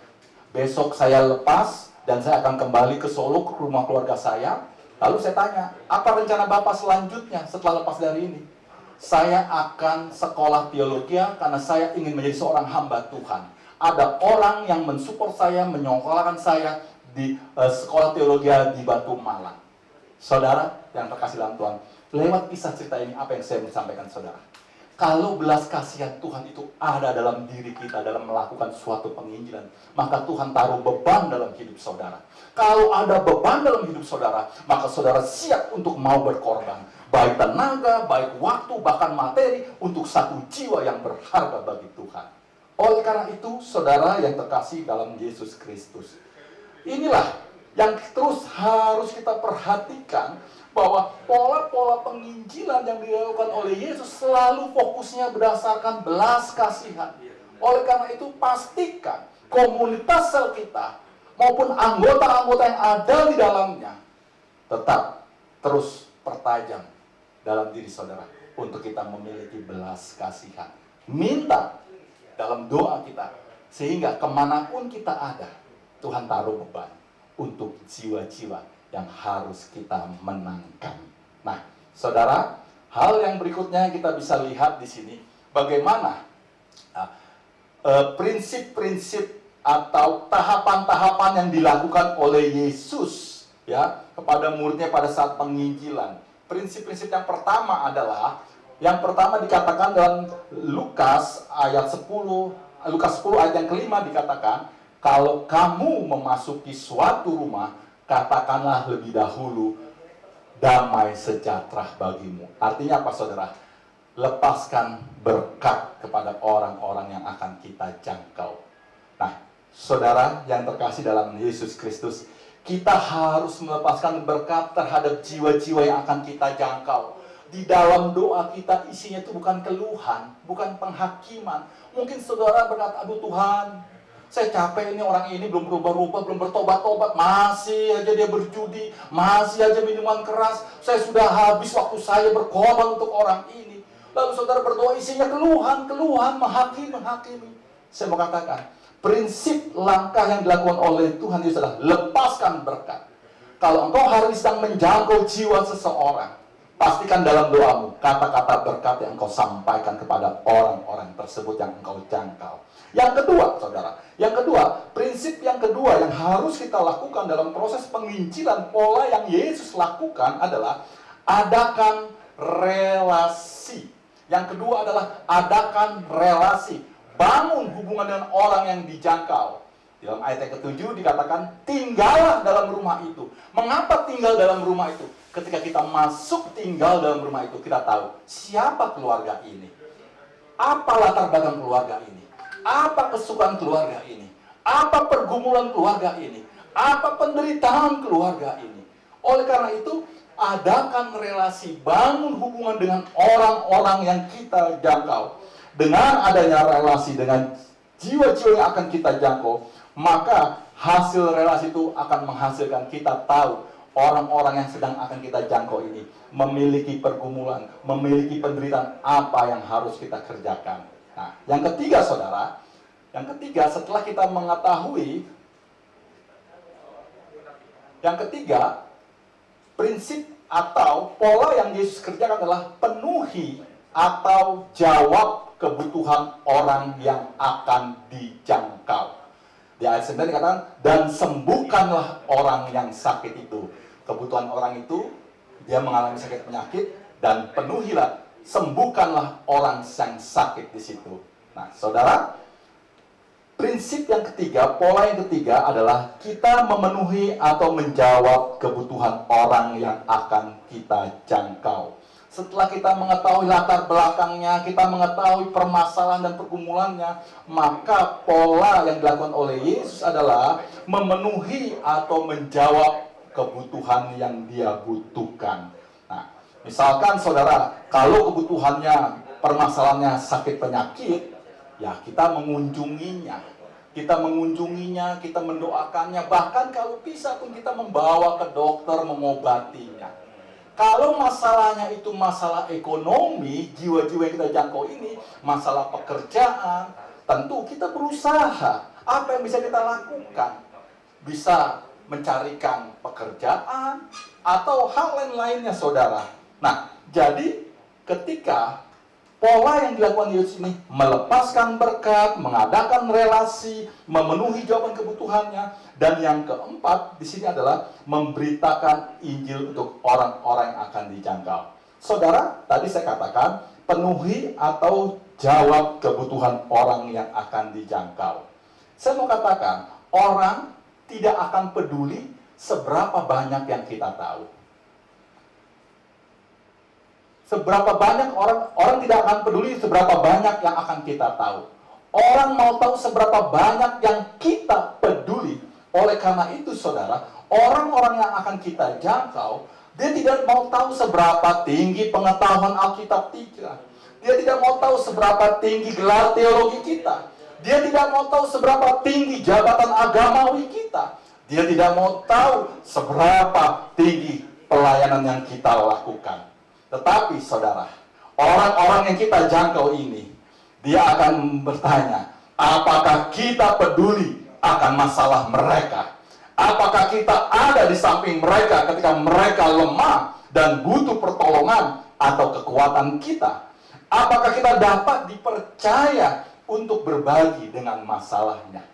Besok saya lepas dan saya akan kembali ke Solo, ke rumah keluarga saya. Lalu saya tanya, apa rencana Bapak selanjutnya setelah lepas dari ini? Saya akan sekolah teologi karena saya ingin menjadi seorang hamba Tuhan. Ada orang yang mensupport saya, menyekolahkan saya di sekolah teologi di Batu Malang. Saudara yang terkasih dalam Tuhan, lewat kisah cerita ini apa yang saya mau sampaikan saudara? Kalau belas kasihan Tuhan itu ada dalam diri kita dalam melakukan suatu penginjilan, maka Tuhan taruh beban dalam hidup saudara. Kalau ada beban dalam hidup saudara, maka saudara siap untuk mau berkorban, baik tenaga, baik waktu, bahkan materi untuk satu jiwa yang berharga bagi Tuhan. Oleh karena itu, saudara yang terkasih dalam Yesus Kristus, inilah yang terus harus kita perhatikan, bahwa pola-pola penginjilan yang dilakukan oleh Yesus selalu fokusnya berdasarkan belas kasihan. Oleh karena itu, pastikan komunitas sel kita maupun anggota-anggota yang ada di dalamnya tetap terus pertajam dalam diri saudara untuk kita memiliki belas kasihan. Minta dalam doa kita, sehingga kemanapun kita ada, Tuhan taruh beban untuk jiwa-jiwa yang harus kita menangkan. Nah, saudara, hal yang berikutnya kita bisa lihat di sini, bagaimana prinsip-prinsip atau tahapan-tahapan yang dilakukan oleh Yesus ya kepada muridnya pada saat penginjilan. Prinsip-prinsip yang pertama adalah, yang pertama dikatakan dalam Lukas ayat 10, Lukas 10 ayat yang kelima dikatakan, kalau kamu memasuki suatu rumah, katakanlah lebih dahulu, damai sejahtera bagimu. Artinya apa saudara? Lepaskan berkat kepada orang-orang yang akan kita jangkau. Nah, saudara yang terkasih dalam Yesus Kristus, kita harus melepaskan berkat terhadap jiwa-jiwa yang akan kita jangkau. Di dalam doa kita isinya itu bukan keluhan, bukan penghakiman. Mungkin saudara berkata, aduh Tuhan, saya capek ini, orang ini belum berubah-ubah, belum bertobat-tobat, masih aja dia berjudi, masih aja minuman keras, saya sudah habis waktu saya berkorban untuk orang ini. Lalu saudara berdoa isinya keluhan, menghakimi. Saya mau katakan, prinsip langkah yang dilakukan oleh Tuhan Yesus adalah lepaskan berkat. Kalau engkau hari ini sedang menjangkau jiwa seseorang, pastikan dalam doamu kata-kata berkat yang engkau sampaikan kepada orang-orang tersebut yang engkau jangkau. Yang kedua, saudara, prinsip yang kedua yang harus kita lakukan dalam proses penginjilan, pola yang Yesus lakukan adalah adakan relasi. Yang kedua adalah adakan relasi. Bangun hubungan dengan orang yang dijangkau. Dalam ayat yang ke-7 dikatakan, tinggallah dalam rumah itu. Mengapa tinggal dalam rumah itu? Ketika kita masuk tinggal dalam rumah itu, kita tahu siapa keluarga ini. Apa latar belakang keluarga ini? Apa kesukaan keluarga ini? Apa pergumulan keluarga ini? Apa penderitaan keluarga ini? Oleh karena itu, adakan relasi, bangun hubungan dengan orang-orang yang kita jangkau. Dengan adanya relasi dengan jiwa-jiwa yang akan kita jangkau, maka hasil relasi itu akan menghasilkan kita tahu orang-orang yang sedang akan kita jangkau ini memiliki pergumulan, memiliki penderitaan apa yang harus kita kerjakan. Nah, yang ketiga saudara, setelah kita mengetahui, prinsip atau pola yang Yesus kerjakan adalah penuhi atau jawab kebutuhan orang yang akan dijangkau. Di ayat 9 dikatakan, dan sembuhkanlah orang yang sakit itu. Kebutuhan orang itu, dia mengalami sakit penyakit, dan penuhilah, sembuhkanlah orang yang sakit di situ. Nah, saudara, prinsip yang ketiga, pola yang ketiga adalah kita memenuhi atau menjawab kebutuhan orang yang akan kita jangkau. Setelah kita mengetahui latar belakangnya, kita mengetahui permasalahan dan pergumulannya, maka pola yang dilakukan oleh Yesus adalah memenuhi atau menjawab kebutuhan yang dia butuhkan. Nah, misalkan saudara, kalau kebutuhannya, permasalahannya sakit penyakit, ya kita mengunjunginya, kita mendoakannya, bahkan kalau bisa pun kita membawa ke dokter mengobatinya. Kalau masalahnya itu masalah ekonomi, jiwa-jiwa yang kita jangkau ini, masalah pekerjaan, tentu kita berusaha. Apa yang bisa kita lakukan? Bisa mencarikan pekerjaan, atau hal lain-lainnya, saudara. Nah, jadi ketika pola yang dilakukan Yesus ini melepaskan berkat, mengadakan relasi, memenuhi jawaban kebutuhannya, dan yang keempat di sini adalah memberitakan Injil untuk orang-orang yang akan dijangkau. Saudara, tadi saya katakan penuhi atau jawab kebutuhan orang yang akan dijangkau. Saya mau katakan, orang tidak akan peduli seberapa banyak yang kita tahu. Seberapa banyak orang tidak akan peduli seberapa banyak yang akan kita tahu. Orang mau tahu seberapa banyak yang kita peduli. Oleh karena itu, saudara, orang-orang yang akan kita jangkau, dia tidak mau tahu seberapa tinggi pengetahuan Alkitab kita. Dia tidak mau tahu seberapa tinggi gelar teologi kita. Dia tidak mau tahu seberapa tinggi jabatan agamawi kita. Dia tidak mau tahu seberapa tinggi pelayanan yang kita lakukan. Tetapi saudara, orang-orang yang kita jangkau ini, dia akan bertanya, apakah kita peduli akan masalah mereka? Apakah kita ada di samping mereka ketika mereka lemah dan butuh pertolongan atau kekuatan kita? Apakah kita dapat dipercaya untuk berbagi dengan masalahnya?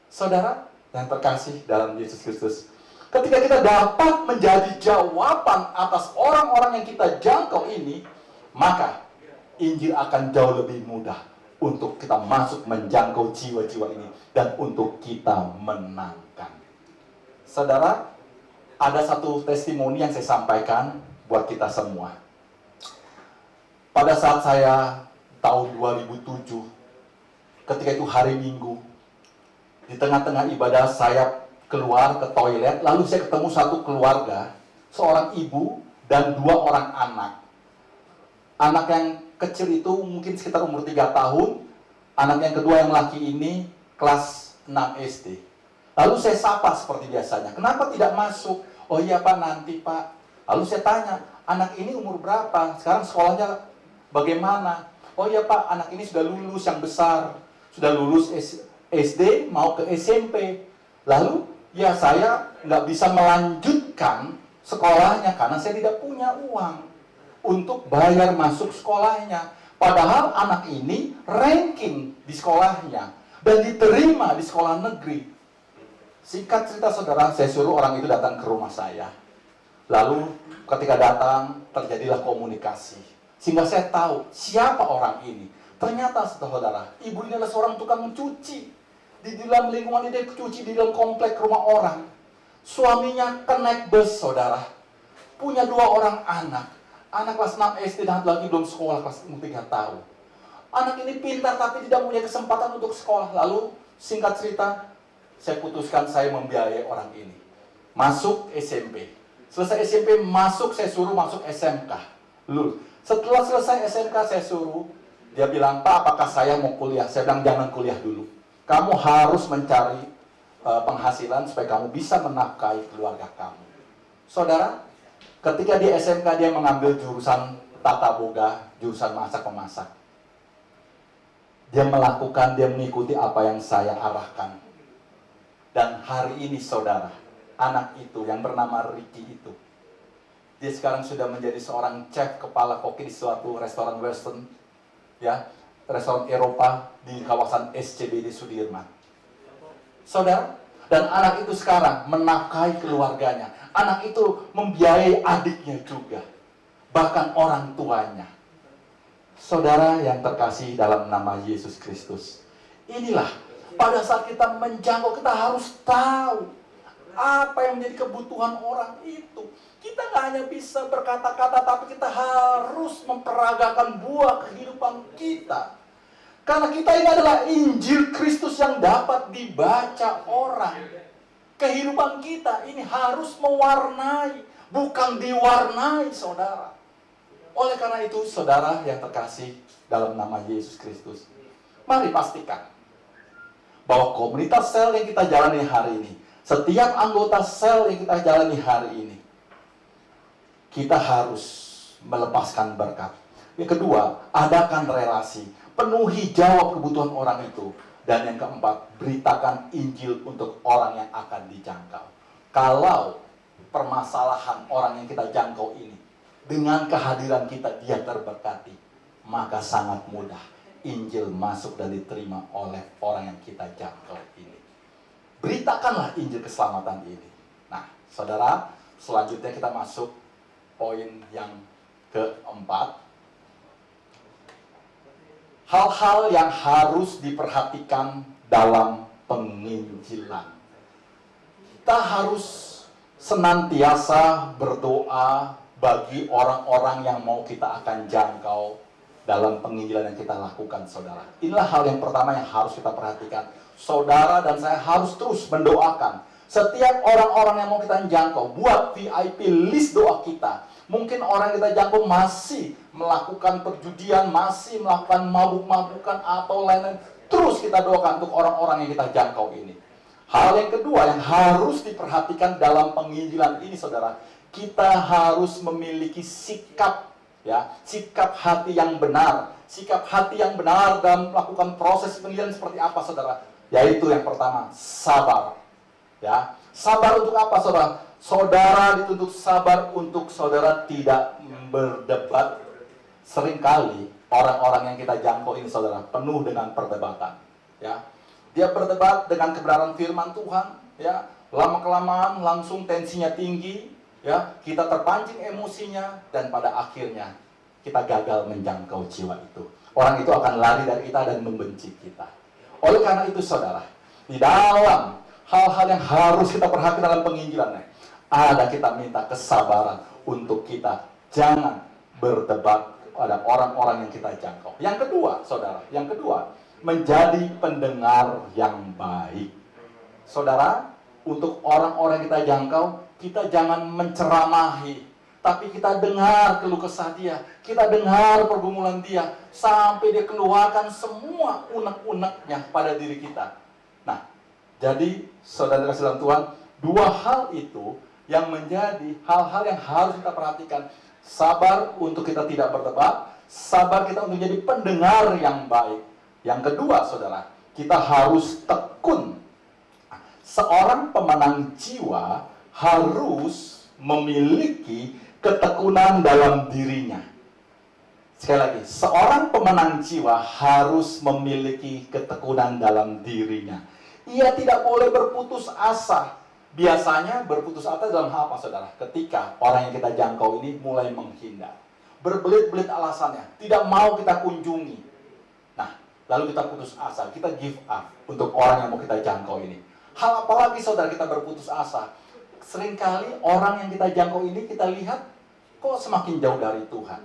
Saudara yang terkasih dalam Yesus Kristus, ketika kita dapat menjadi jawaban atas orang-orang yang kita jangkau ini, maka Injil akan jauh lebih mudah untuk kita masuk menjangkau jiwa-jiwa ini dan untuk kita menangkan. Saudara, ada satu testimoni yang saya sampaikan buat kita semua. Pada saat saya tahun 2007, ketika itu hari Minggu, di tengah-tengah ibadah saya keluar ke toilet, lalu saya ketemu satu keluarga, seorang ibu dan 2 orang anak. Anak yang kecil itu mungkin sekitar umur 3 tahun, anak yang kedua yang laki ini kelas 6 SD. Lalu saya sapa seperti biasanya, kenapa tidak masuk? Oh iya Pak, nanti Pak. Lalu saya tanya, anak ini umur berapa? Sekarang sekolahnya bagaimana? Oh iya Pak, anak ini sudah lulus yang besar, sudah lulus SD mau ke SMP. Lalu ya saya nggak bisa melanjutkan sekolahnya karena saya tidak punya uang untuk bayar masuk sekolahnya. Padahal anak ini ranking di sekolahnya dan diterima di sekolah negeri. Singkat cerita saudara, saya suruh orang itu datang ke rumah saya. Lalu ketika datang terjadilah komunikasi. Sehingga saya tahu siapa orang ini. Ternyata saudara, ibu ini adalah seorang tukang mencuci. Di dalam lingkungan ini dia cuci di dalam komplek rumah orang. Suaminya naik bus saudara. Punya 2 orang anak. Anak kelas 6 SD dan lagi belum sekolah kelas 3 tahun. Anak ini pintar tapi tidak punya kesempatan untuk sekolah. Lalu singkat cerita, saya putuskan saya membiayai orang ini. Masuk SMP. Selesai SMP masuk, saya suruh masuk SMK. Lulus. Setelah selesai SMK saya suruh, dia bilang, Pak apakah saya mau kuliah? Saya bilang jangan kuliah dulu. Kamu harus mencari penghasilan supaya kamu bisa menafkahi keluarga kamu. Saudara, ketika di SMK dia mengambil jurusan tata boga, jurusan masak-memasak. Dia mengikuti apa yang saya arahkan. Dan hari ini saudara, anak itu yang bernama Ricky itu, Dia sekarang sudah menjadi seorang chef kepala koki di suatu restoran western, ya, restoran Eropa di kawasan SCBD Sudirman. Saudara, dan anak itu sekarang menafkahi keluarganya. Anak itu membiayai adiknya juga, bahkan orang tuanya. Saudara yang terkasih dalam nama Yesus Kristus, inilah pada saat kita menjangkau, kita harus tahu apa yang menjadi kebutuhan orang itu. Kita nggak hanya bisa berkata-kata, tapi kita harus memperagakan buah kehidupan kita. Karena kita ini adalah Injil Kristus yang dapat dibaca orang. Kehidupan kita ini harus mewarnai, bukan diwarnai, saudara. Oleh karena itu, saudara yang terkasih dalam nama Yesus Kristus, mari pastikan bahwa komunitas sel yang kita jalani hari ini, setiap anggota sel yang kita jalani hari ini, kita harus melepaskan berkat. Yang kedua, adakan relasi, penuhi jawab kebutuhan orang itu. Dan yang keempat, beritakan Injil untuk orang yang akan dijangkau. Kalau permasalahan orang yang kita jangkau ini, dengan kehadiran kita dia terberkati, maka sangat mudah Injil masuk dan diterima oleh orang yang kita jangkau ini. Beritakanlah Injil keselamatan ini. Nah, saudara, selanjutnya kita masuk poin yang keempat. Hal-hal yang harus diperhatikan dalam penginjilan. Kita harus senantiasa berdoa bagi orang-orang yang mau kita akan jangkau dalam penginjilan yang kita lakukan, saudara. Inilah hal yang pertama yang harus kita perhatikan. Saudara dan saya harus terus mendoakan setiap orang-orang yang mau kita jangkau. Buat VIP list doa kita. Mungkin orang yang kita jangkau masih melakukan perjudian, masih melakukan mabuk-mabukan atau lain-lain. Terus kita doakan untuk orang-orang yang kita jangkau ini. Hal yang kedua yang harus diperhatikan dalam penginjilan ini, saudara, kita harus memiliki sikap, ya, sikap hati yang benar. Sikap hati yang benar dalam melakukan proses penginjilan seperti apa, saudara? Yaitu yang pertama, sabar. Ya, sabar untuk apa, saudara? Saudara dituntut sabar untuk saudara tidak berdebat. Seringkali orang-orang yang kita jangkau ini, saudara, penuh dengan perdebatan. Ya, dia berdebat dengan kebenaran firman Tuhan. Ya, lama-kelamaan langsung tensinya tinggi. Ya, kita terpancing emosinya dan pada akhirnya kita gagal menjangkau jiwa itu. Orang itu akan lari dari kita dan membenci kita. Oleh karena itu, saudara, di dalam hal-hal yang harus kita perhatikan dalam penginjilan, ada kita minta kesabaran untuk kita jangan berdebat pada orang-orang yang kita jangkau. Yang kedua, saudara, yang kedua, menjadi pendengar yang baik. Saudara, untuk orang-orang yang kita jangkau, kita jangan menceramahi, tapi kita dengar keluh kesah dia, kita dengar pergumulan dia, sampai dia keluarkan semua unek-uneknya pada diri kita. Nah, jadi saudara kasih dalam Tuhan, dua hal itu yang menjadi hal-hal yang harus kita perhatikan. Sabar untuk kita tidak berdebat, sabar kita untuk menjadi pendengar yang baik. Yang kedua, saudara, kita harus tekun. Seorang pemenang jiwa harus memiliki ketekunan dalam dirinya. Sekali lagi, seorang pemenang jiwa harus memiliki ketekunan dalam dirinya. Ia tidak boleh berputus asa. Biasanya berputus asa dalam hal apa, saudara? Ketika orang yang kita jangkau ini mulai menghindar, berbelit-belit alasannya, tidak mau kita kunjungi. Nah, lalu kita putus asa, kita give up untuk orang yang mau kita jangkau ini. Hal apalagi, saudara, kita berputus asa? Seringkali orang yang kita jangkau ini kita lihat kok semakin jauh dari Tuhan,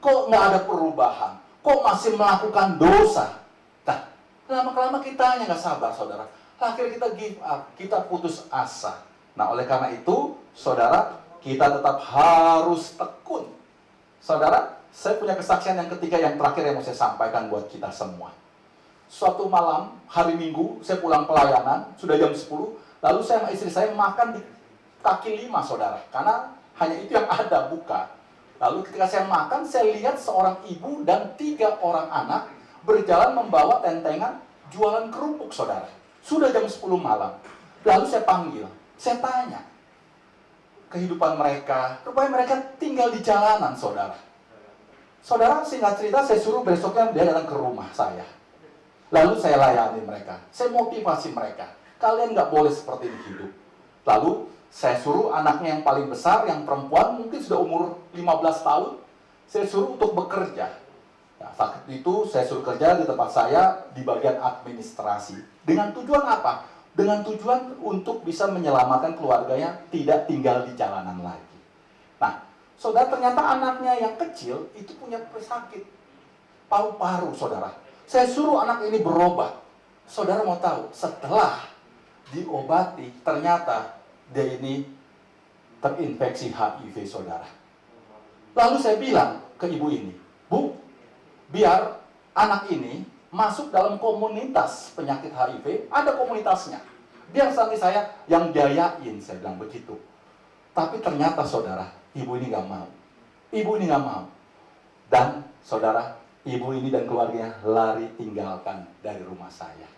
kok nggak ada perubahan, kok masih melakukan dosa. Nah, lama-kelama kita hanya nggak sabar, saudara. Akhirnya kita give up, kita putus asa. Nah, oleh karena itu, saudara, kita tetap harus tekun. Saudara, saya punya kesaksian yang ketiga, yang terakhir yang mau saya sampaikan buat kita semua. Suatu malam, hari Minggu, saya pulang pelayanan, sudah jam 10, lalu saya sama istri saya makan di kaki lima, saudara, karena hanya itu yang ada, buka. Lalu ketika saya makan, saya lihat seorang ibu dan 3 orang anak berjalan membawa tentengan jualan kerupuk, saudara. Sudah jam 10 malam. Lalu saya panggil, saya tanya, kehidupan mereka. Rupanya mereka tinggal di jalanan, saudara. Saudara, singkat cerita, saya suruh besoknya dia datang ke rumah saya. Lalu saya layani mereka. Saya motivasi mereka. Kalian nggak boleh seperti ini hidup. Lalu saya suruh anaknya yang paling besar, yang perempuan, mungkin sudah umur 15 tahun. Saya suruh untuk bekerja. Nah, saat itu saya suruh kerja di tempat saya di bagian administrasi. Dengan tujuan apa? Dengan tujuan untuk bisa menyelamatkan keluarganya tidak tinggal di jalanan lagi. Nah, saudara, ternyata anaknya yang kecil itu punya pesakit paru-paru, saudara. Saya suruh anak ini berobat. Saudara mau tahu, setelah diobati, ternyata dia ini terinfeksi HIV, saudara. Lalu saya bilang ke ibu ini, Bu, biar anak ini masuk dalam komunitas penyakit HIV, ada komunitasnya. Biar nanti saya yang biayain, saya bilang begitu. Tapi ternyata saudara, ibu ini nggak mau. Ibu ini nggak mau. Dan saudara, ibu ini dan keluarganya lari tinggalkan dari rumah saya.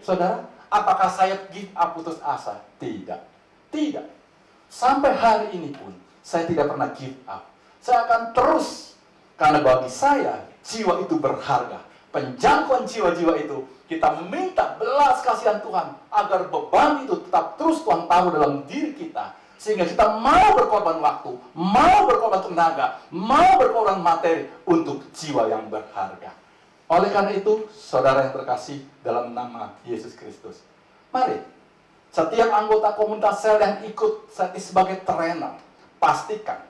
Saudara, apakah saya give up, putus asa? Tidak. Tidak. Sampai hari ini pun, saya tidak pernah give up. Saya akan terus, karena bagi saya, jiwa itu berharga. Penjangkauan jiwa-jiwa itu, kita minta belas kasihan Tuhan, agar beban itu tetap terus Tuhan taruh dalam diri kita. Sehingga kita mau berkorban waktu, mau berkorban tenaga, mau berkorban materi untuk jiwa yang berharga. Oleh karena itu, saudara yang terkasih dalam nama Yesus Kristus, mari, setiap anggota komunitas sel yang ikut saya sebagai trainer, pastikan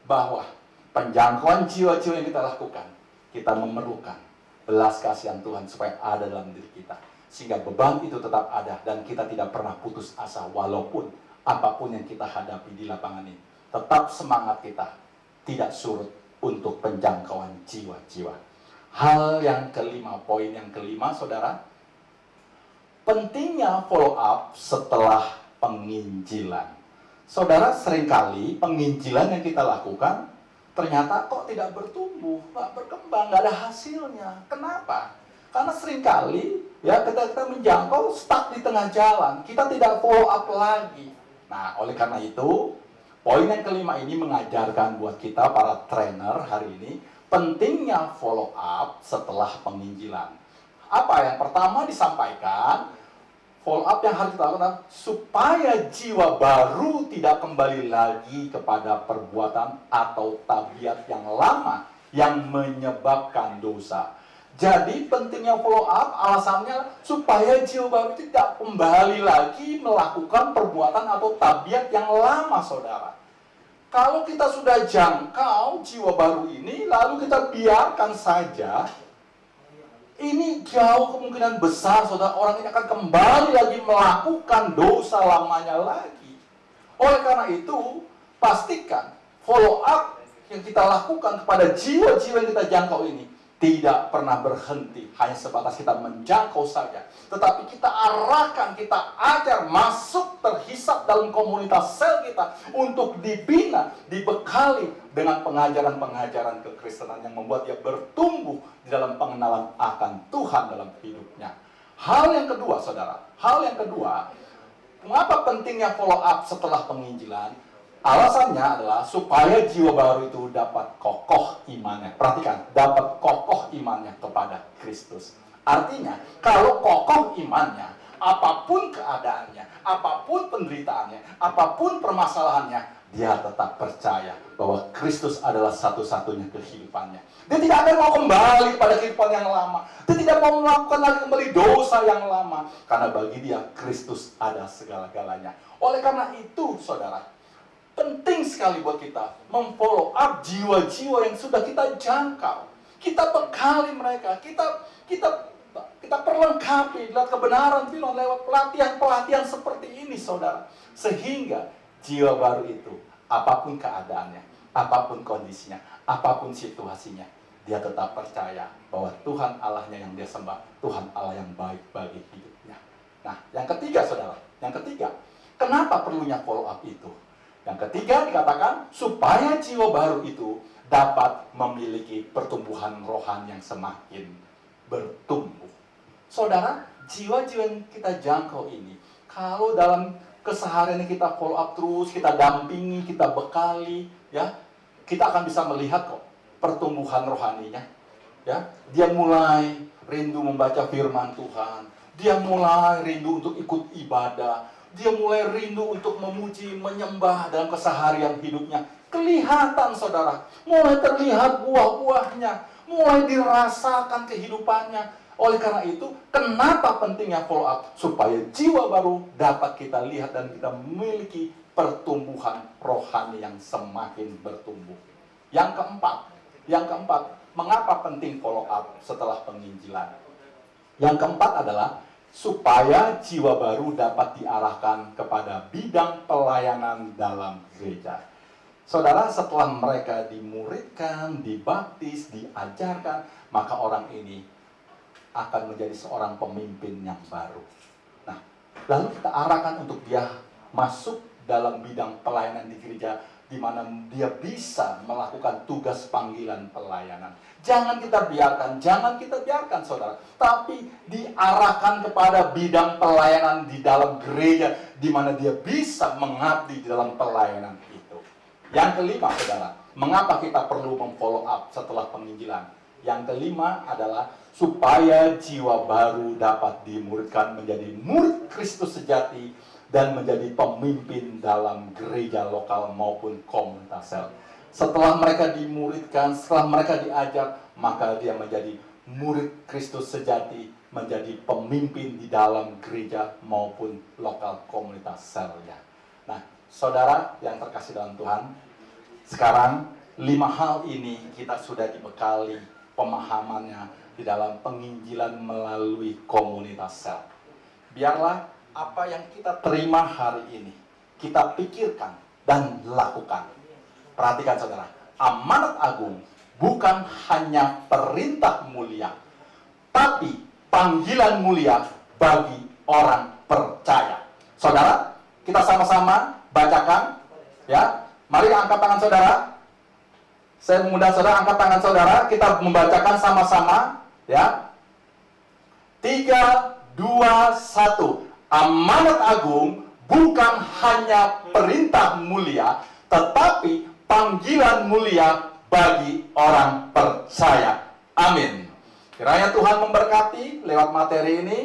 bahwa penjangkauan jiwa-jiwa yang kita lakukan, kita memerlukan belas kasihan Tuhan supaya ada dalam diri kita. Sehingga beban itu tetap ada dan kita tidak pernah putus asa walaupun apapun yang kita hadapi di lapangan ini. Tetap semangat kita tidak surut untuk penjangkauan jiwa-jiwa. Hal yang kelima, poin yang kelima, saudara, pentingnya follow up setelah penginjilan. Saudara, seringkali penginjilan yang kita lakukan ternyata kok tidak bertumbuh, nggak berkembang, nggak ada hasilnya. Kenapa? Karena seringkali ya kita menjangkau stuck di tengah jalan, kita tidak follow up lagi. Nah, oleh karena itu, poin yang kelima ini mengajarkan buat kita para trainer hari ini pentingnya follow up setelah penginjilan. Apa yang pertama disampaikan? Follow up yang harus kita lakukan supaya jiwa baru tidak kembali lagi kepada perbuatan atau tabiat yang lama yang menyebabkan dosa. Jadi pentingnya follow up alasannya supaya jiwa baru tidak kembali lagi melakukan perbuatan atau tabiat yang lama, saudara. Kalau kita sudah jangkau jiwa baru ini, lalu kita biarkan saja, ini jauh kemungkinan besar, saudara, orang ini akan kembali lagi melakukan dosa lamanya lagi. Oleh karena itu, pastikan follow up yang kita lakukan kepada jiwa-jiwa yang kita jangkau ini tidak pernah berhenti, hanya sebatas kita menjangkau saja. Tetapi kita arahkan, kita ajar masuk terhisap dalam komunitas sel kita untuk dibina, dibekali dengan pengajaran-pengajaran kekristenan yang membuat dia bertumbuh di dalam pengenalan akan Tuhan dalam hidupnya. Hal yang kedua, saudara, hal yang kedua, mengapa pentingnya follow up setelah penginjilan? Alasannya adalah supaya jiwa baru itu dapat kokoh imannya. Perhatikan, dapat kokoh imannya kepada Kristus. Artinya, kalau kokoh imannya, apapun keadaannya, apapun penderitaannya, apapun permasalahannya, dia tetap percaya bahwa Kristus adalah satu-satunya kehidupannya. Dia tidak akan mau kembali kepada kehidupan yang lama. Dia tidak mau melakukan lagi kembali dosa yang lama. Karena bagi dia, Kristus ada segala-galanya. Oleh karena itu, saudara, penting sekali buat kita memfollow up jiwa-jiwa yang sudah kita jangkau. Kita bekali mereka, kita perlengkapi lewat kebenaran firman, lewat pelatihan-pelatihan seperti ini, saudara. Sehingga jiwa baru itu, apapun keadaannya, apapun kondisinya, apapun situasinya, dia tetap percaya bahwa Tuhan Allahnya yang dia sembah, Tuhan Allah yang baik bagi hidupnya. Nah, yang ketiga, saudara, yang ketiga, kenapa perlunya follow up itu? Yang ketiga dikatakan supaya jiwa baru itu dapat memiliki pertumbuhan rohani yang semakin bertumbuh. Saudara, jiwa-jiwa yang kita jangkau ini, kalau dalam keseharian ini kita follow up terus, kita dampingi, kita bekali, ya, kita akan bisa melihat kok pertumbuhan rohaninya. Ya, dia mulai rindu membaca firman Tuhan, dia mulai rindu untuk ikut ibadah, dia mulai rindu untuk memuji, menyembah dalam keseharian hidupnya. Kelihatan saudara, mulai terlihat buah-buahnya, mulai dirasakan kehidupannya. Oleh karena itu, kenapa pentingnya follow up? Supaya jiwa baru dapat kita lihat dan kita memiliki pertumbuhan rohani yang semakin bertumbuh. Yang keempat, mengapa penting follow up setelah penginjilan? Yang keempat adalah supaya jiwa baru dapat diarahkan kepada bidang pelayanan dalam gereja. Saudara, setelah mereka dimuridkan, dibaptis, diajarkan, maka orang ini akan menjadi seorang pemimpin yang baru. Nah, lalu kita arahkan untuk dia masuk dalam bidang pelayanan di gereja, di mana dia bisa melakukan tugas panggilan pelayanan. Jangan kita biarkan saudara, tapi diarahkan kepada bidang pelayanan di dalam gereja, di mana dia bisa mengabdi di dalam pelayanan itu. Yang kelima saudara, mengapa kita perlu memfollow up setelah penginjilan? Yang kelima adalah supaya jiwa baru dapat dimuridkan menjadi murid Kristus sejati dan menjadi pemimpin dalam gereja lokal maupun komunitas sel. Setelah mereka dimuridkan, setelah mereka diajar, maka dia menjadi murid Kristus sejati, menjadi pemimpin di dalam gereja maupun lokal komunitas selnya. Nah, saudara yang terkasih dalam Tuhan, sekarang 5 hal ini kita sudah dibekali pemahamannya di dalam penginjilan melalui komunitas sel. Biarlah apa yang kita terima hari ini kita pikirkan dan lakukan. Perhatikan saudara, amanat agung bukan hanya perintah mulia, tapi panggilan mulia bagi orang percaya. Saudara, kita sama-sama bacakan, ya. Mari angkat tangan saudara. Saya mengundang saudara, angkat tangan saudara, kita membacakan sama-sama, ya. 3, 2, 1. Amanat agung bukan hanya perintah mulia, tetapi panggilan mulia bagi orang percaya. Amin. Kiranya Tuhan memberkati lewat materi ini.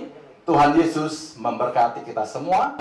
Tuhan Yesus memberkati kita semua.